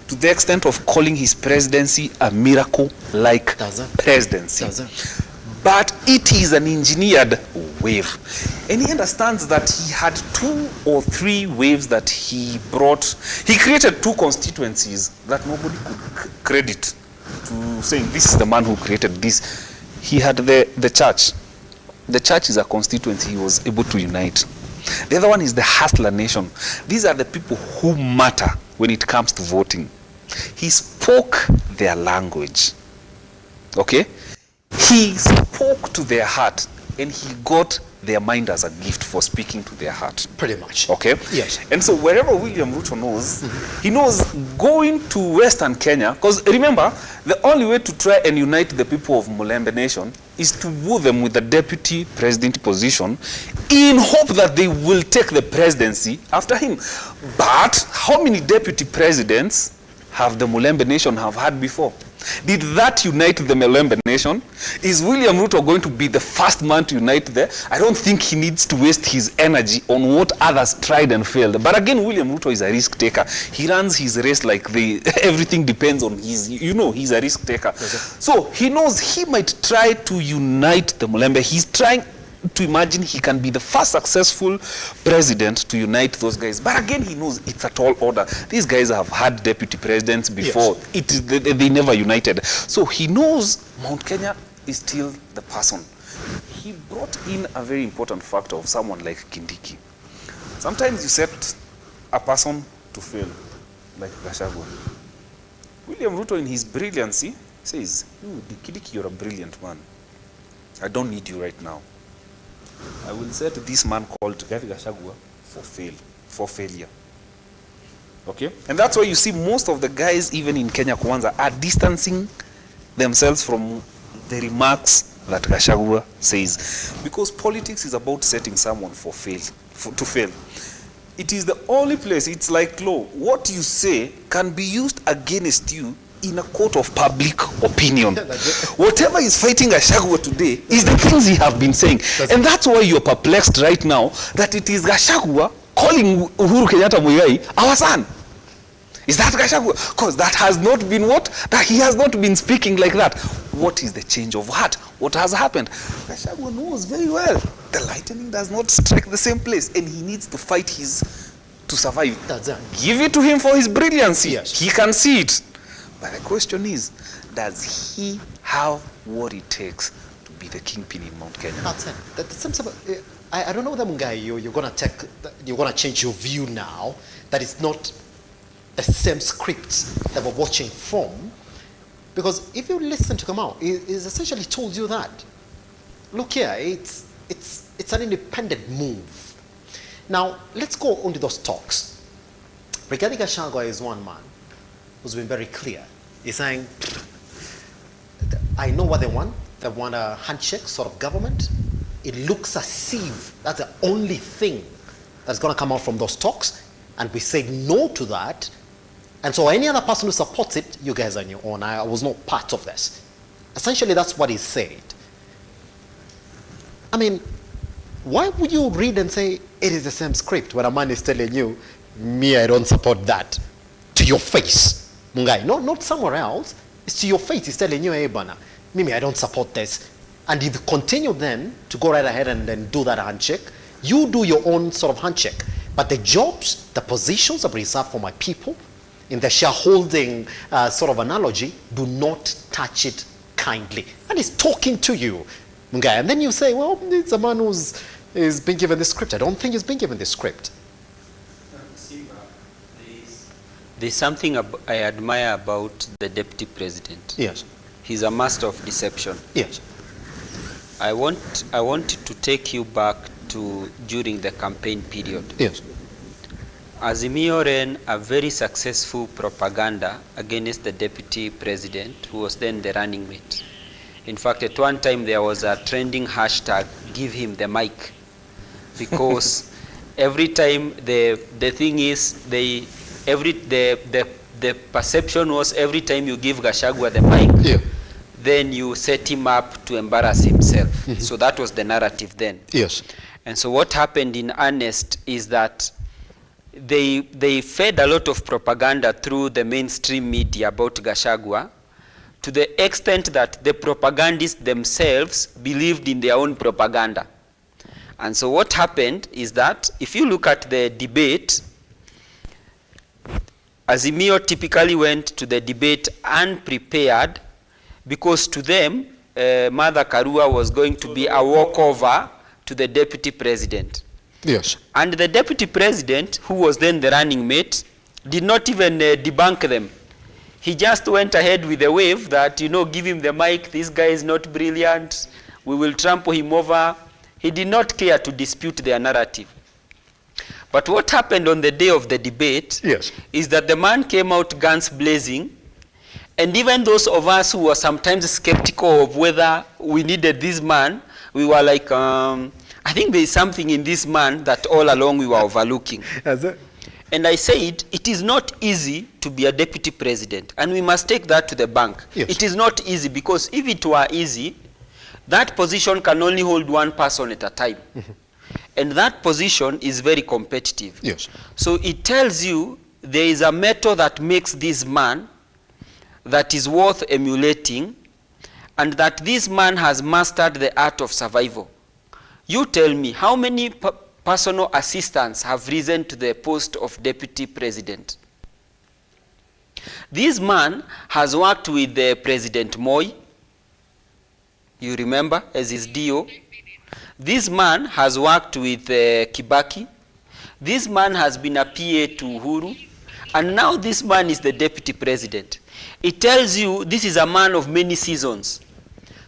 to the extent of calling his presidency a miracle-like presidency. But it is an engineered wave. And he understands that he had 2 or 3 waves that he brought. He created 2 constituencies that nobody could credit to saying this is the man who created this. He had the church. The church is a constituency he was able to unite. The other one is the hustler nation. These are the people who matter when it comes to voting. He spoke their language. Okay? He spoke to their heart, and he got their mind as a gift for speaking to their heart. Pretty much. Okay? Yes. And so wherever William Ruto knows, he knows going to Western Kenya, because remember, the only way to try and unite the people of Mulembe Nation is to woo them with the deputy president position in hope that they will take the presidency after him. But how many deputy presidents have the Mulembe Nation have had before? Did that unite the Mulembe Nation? Is William Ruto going to be the first man to unite there? I don't think he needs to waste his energy on what others tried and failed. But again, William Ruto is a risk taker. He runs his race like everything depends on his, he's a risk taker. So he knows he might try to unite the Mulembe. He's trying to imagine he can be the first successful president to unite those guys. But again, he knows it's a tall order. These guys have had deputy presidents before. They never united. So he knows Mount Kenya is still the person. He brought in a very important factor of someone like Kindiki. Sometimes you set a person to fail, like Gachagua. William Ruto, in his brilliancy, says, Kindiki, you're a brilliant man. I don't need you right now. I will set this man called Gachagua for failure. Okay? And that's why you see most of the guys, even in Kenya Kwanza, are distancing themselves from the remarks that Gachagua says. Because politics is about setting someone to fail. It is the only place, it's like law. What you say can be used against you in a court of public opinion. Whatever is fighting Gachagua today is the things he have been saying. And that's why you're perplexed right now that it is Gachagua calling Uhuru Kenyatta Muigai our son. Is that Gachagua? Because that has not been that he has not been speaking like that. What is the change of heart? What has happened? Gachagua knows very well the lightning does not strike the same place, and he needs to fight to survive. Give it to him for his brilliancy. Yes. He can see it. But the question is, does he have what it takes to be the kingpin in Mount Kenya? That's it. I don't know whether Mungai, you're gonna change your view now that it's not the same script that we're watching from, because if you listen to Kamau, he's essentially told you that, look here, it's an independent move. Now let's go on to those talks. Rigathi Gachagua is one man who's been very clear. He's saying, I know what they want. They want a handshake sort of government. It looks as if that's the only thing that's going to come out from those talks. And we say no to that. And so any other person who supports it, you guys are on your own. I was not part of this. Essentially, that's what he said. I mean, why would you read and say it is the same script when a man is telling you, me, I don't support that, to your face? Mungai, not somewhere else. It's to your face. He's telling you, hey, Bana, Mimi, I don't support this. And if you continue then to go right ahead and then do that handshake, you do your own sort of handshake. But the jobs, the positions are reserved for my people. In the shareholding sort of analogy, do not touch it kindly. And he's talking to you, Mungai. And then you say, well, it's a man who's been given the script. I don't think he's been given the script. There's something I admire about the deputy president. Yes. He's a master of deception. Yes. I want to take you back to during the campaign period. Yes. Azimio ran a very successful propaganda against the deputy president, who was then the running mate. In fact, at one time there was a trending hashtag, give him the mic. Because every time the thing is, the perception was every time you give Gachagua the mic, then you set him up to embarrass himself. So that was the narrative then. Yes. And so what happened in earnest is that they fed a lot of propaganda through the mainstream media about Gachagua, to the extent that the propagandists themselves believed in their own propaganda. And so what happened is that if you look at the debate, Azimio typically went to the debate unprepared, because to them, Martha Karua was going to be a walkover to the deputy president. Yes. And the deputy president, who was then the running mate, did not even debunk them. He just went ahead with the wave that, you know, give him the mic, this guy is not brilliant, we will trample him over. He did not care to dispute their narrative. But what happened on the day of the debate is that the man came out guns blazing, and even those of us who were sometimes skeptical of whether we needed this man, we were like, I think there is something in this man that all along we were overlooking. And I said, it is not easy to be a deputy president, and we must take that to the bank. Yes. It is not easy, because if it were easy, that position can only hold one person at a time. And that position is very competitive. Yes. So it tells you there is a method that makes this man that is worth emulating, and that this man has mastered the art of survival. You tell me, how many personal assistants have risen to the post of deputy president? This man has worked with President Moi, you remember, as his DO. This man has worked with Kibaki. This man has been a PA to Uhuru. And now this man is the deputy president. It tells you this is a man of many seasons.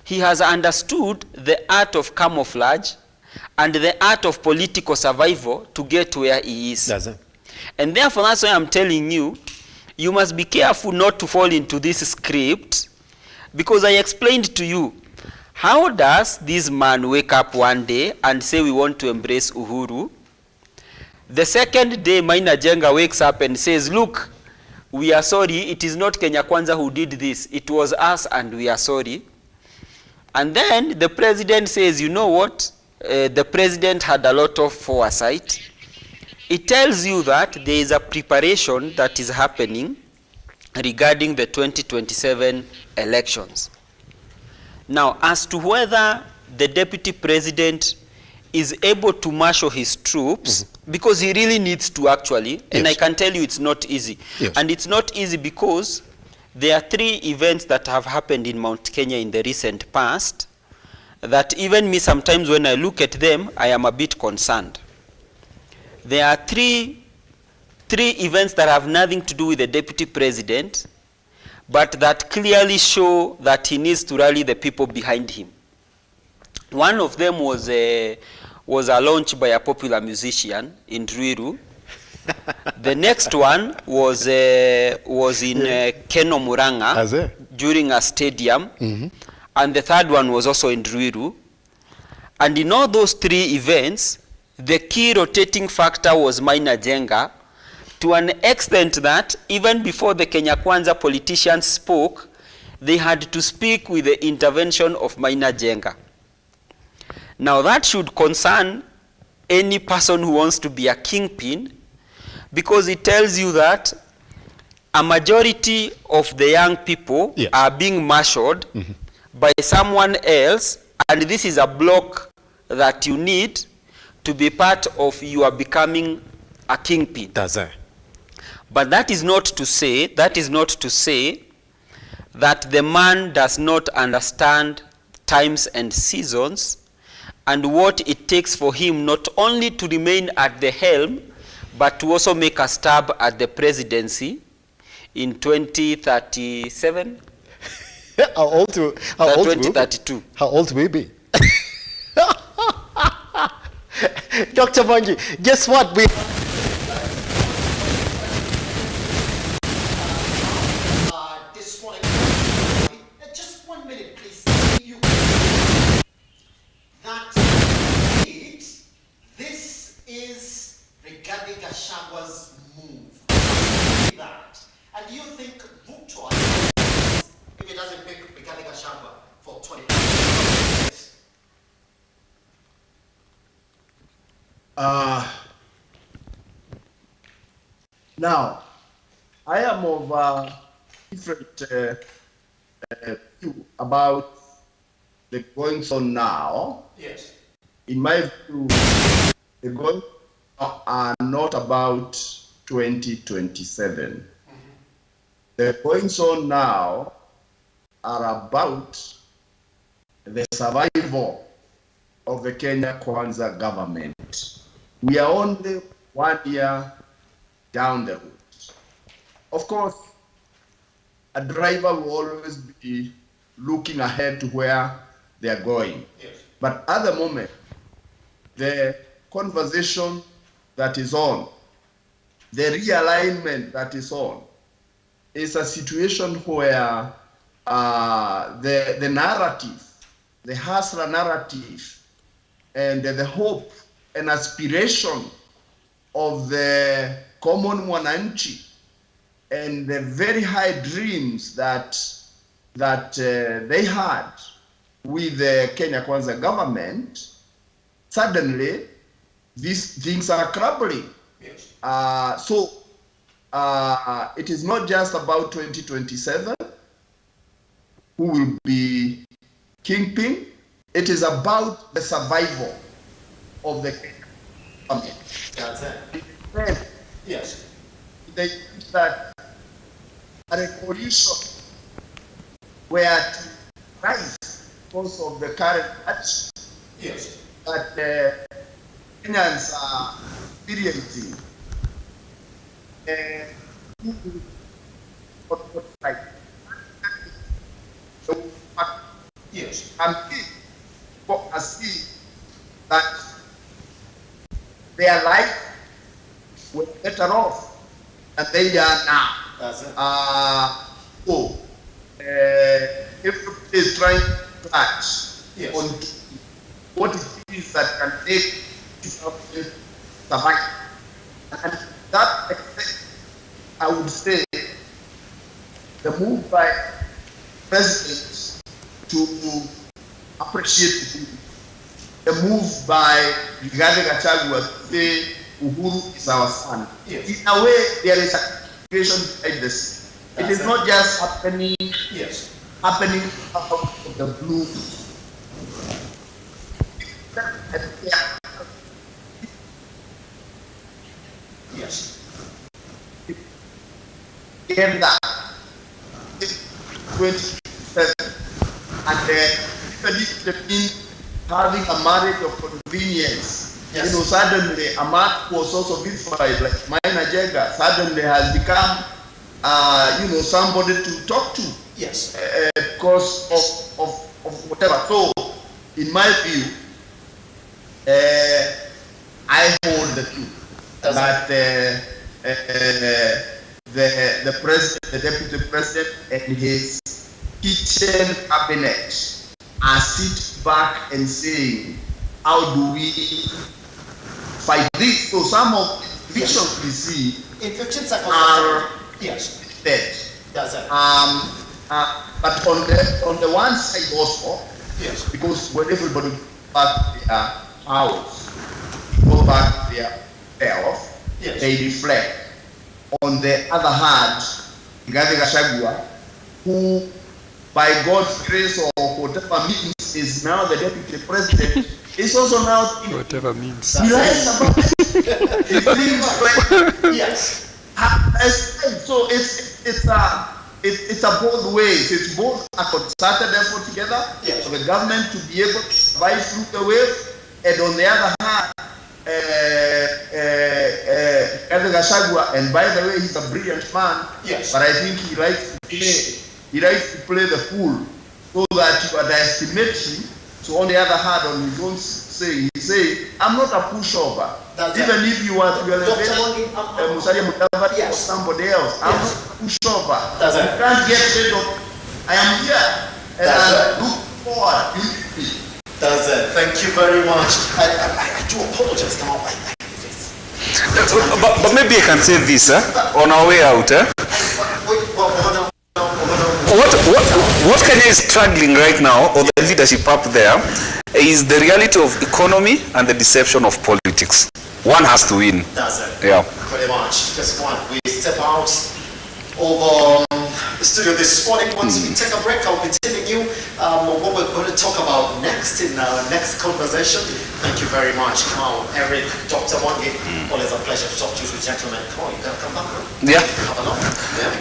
He has understood the art of camouflage and the art of political survival to get where he is. And therefore, that's why I'm telling you, you must be careful not to fall into this script, because I explained to you, how does this man wake up one day and say we want to embrace Uhuru? The second day, Maina Jenga wakes up and says, look, we are sorry, it is not Kenya Kwanza who did this, it was us and we are sorry. And then the president says, you know what? The president had a lot of foresight. It tells you that there is a preparation that is happening regarding the 2027 elections. Now, as to whether the deputy president is able to marshal his troops, because he really needs to actually, and I can tell you it's not easy. And it's not easy because there are 3 events that have happened in Mount Kenya in the recent past that even me sometimes when I look at them, I am a bit concerned. There are three events that have nothing to do with the deputy president, but that clearly show that he needs to rally the people behind him. One of them was a launch by a popular musician in Ruiru. The next one was in Keno Muranga during a stadium. And the third one was also in Ruiru. And in all those 3 events, the key rotating factor was Maina Jenga, to an extent that even before the Kenya Kwanza politicians spoke, they had to speak with the intervention of Maina Jenga. Now that should concern any person who wants to be a kingpin, because it tells you that a majority of the young people are being marshaled by someone else, and this is a block that you need to be part of your becoming a kingpin. But that is not to say that the man does not understand times and seasons and what it takes for him not only to remain at the helm, but to also make a stab at the presidency in 2037. How old 2032. How old will be? Dr. Mangi, guess what? This morning, just 1 minute, please. You Rigathi Gachagwa's move? See that. And do you think RUTO, if it doesn't pick Rigathi Gachagua for 2020? Now, I am of a different view about the goings on now. Yes. In my view, the goings on are not about 2027. The goings on now are about the survival of the Kenya Kwanza government. We are only 1 year down the road. Of course, a driver will always be looking ahead to where they are going. Yes. But at the moment, the conversation that is on, the realignment that is on, is a situation where the narrative, the hustler narrative, and the hope and aspiration of the common mwananchi and the very high dreams that they had with the Kenya Kwanza government, suddenly these things are crumbling. Yes. So it is not just about 2027 who will be kingpin. It is about the survival of the Kenya government. That's it. Yes. They think that a revolution were to rise because of the current attitude Yes. that Kenyans are experiencing. Yes. And people are seeing that their life was better off than they are now. That's it. So, everybody is trying to touch on what it is that can make this survive. And that extent, I would say, the move by presidents to appreciate the move by Rigathi Gachagua to say Uhuru is our son. Yes. In a way, there is a situation behind this. It is not just happening happening out of the blue. Yes. Get that 27 and even if the mean having a marriage of convenience, you know, suddenly a man who was also vilified, like Maina Jega, suddenly has become you know, somebody to talk to. Yes. Because of whatever. So, in my view, I hold the view that the president, the deputy president, and his kitchen cabinet are sit back and saying, how do we fight this? So some of the visions we see in 15 seconds are dead. That's it. But on the one side also, because when everybody goes back to their house, go back to their health, they reflect. On the other hand, Rigathi Gachagua, who by God's grace or whatever means is now the deputy president, is also now whatever means. He writes about it. He thinks yes. So it's a both ways. It's both a concerted effort together for the government to be able to survive through the wave, and on the other hand, Rigathi Gachagua, and by the way, he's a brilliant man. Yes. But I think he likes to play the fool, so that you underestimate him. So on the other hand, on his own saying, he say, I'm not a pushover. Even if you are Musalia Mudavadi or somebody else, I'm not a pushover. You can't get rid of. I am here, and I look forward. That's it. Thank you very much. I do apologize now. But maybe I can say this on our way out. What Kenya is struggling right now, or the leadership up there, is the reality of economy and the deception of politics. One has to win. That's it. Yeah. Pretty much. Just one. We step out over the studio this morning. Once we take a break, I'll be telling you what we're going to talk about next in our next conversation. Thank you very much. Come on, Eric, Dr. Wangi. Always a pleasure to talk to you, gentlemen. Come on, you gotta come back, huh? Yeah. Have a look. Yeah.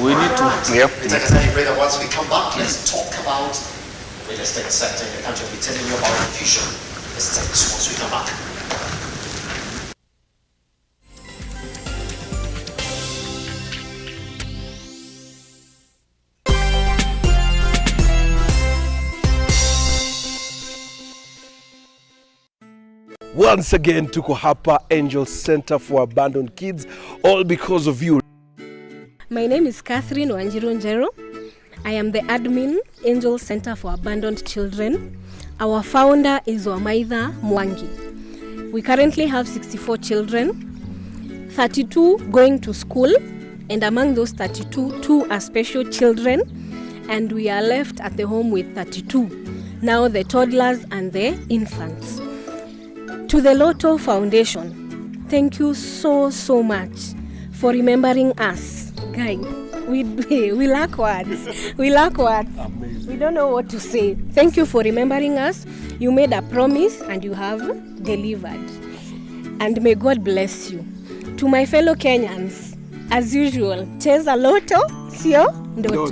We need to. Yeah. We take a tiny break, and once we come back, let's talk about real estate sector in the country. I'll be telling you about the future. Let's take this once we come back. Once again, tuko hapa Angel Center for Abandoned Kids, all because of you. My name is Catherine Wanjiru. I am the admin, Angel Center for Abandoned Children. Our founder is Wamaitha Mwangi. We currently have 64 children, 32 going to school, and among those 32, 2 are special children, and we are left at the home with 32. Now the toddlers and the infants. To the RUTO Foundation, thank you so much for remembering us. Guy, we lack words. We lack words. Amazing. We don't know what to say. Thank you for remembering us. You made a promise and you have delivered. And may God bless you. To my fellow Kenyans, as usual, cheza loto, sio ndoto.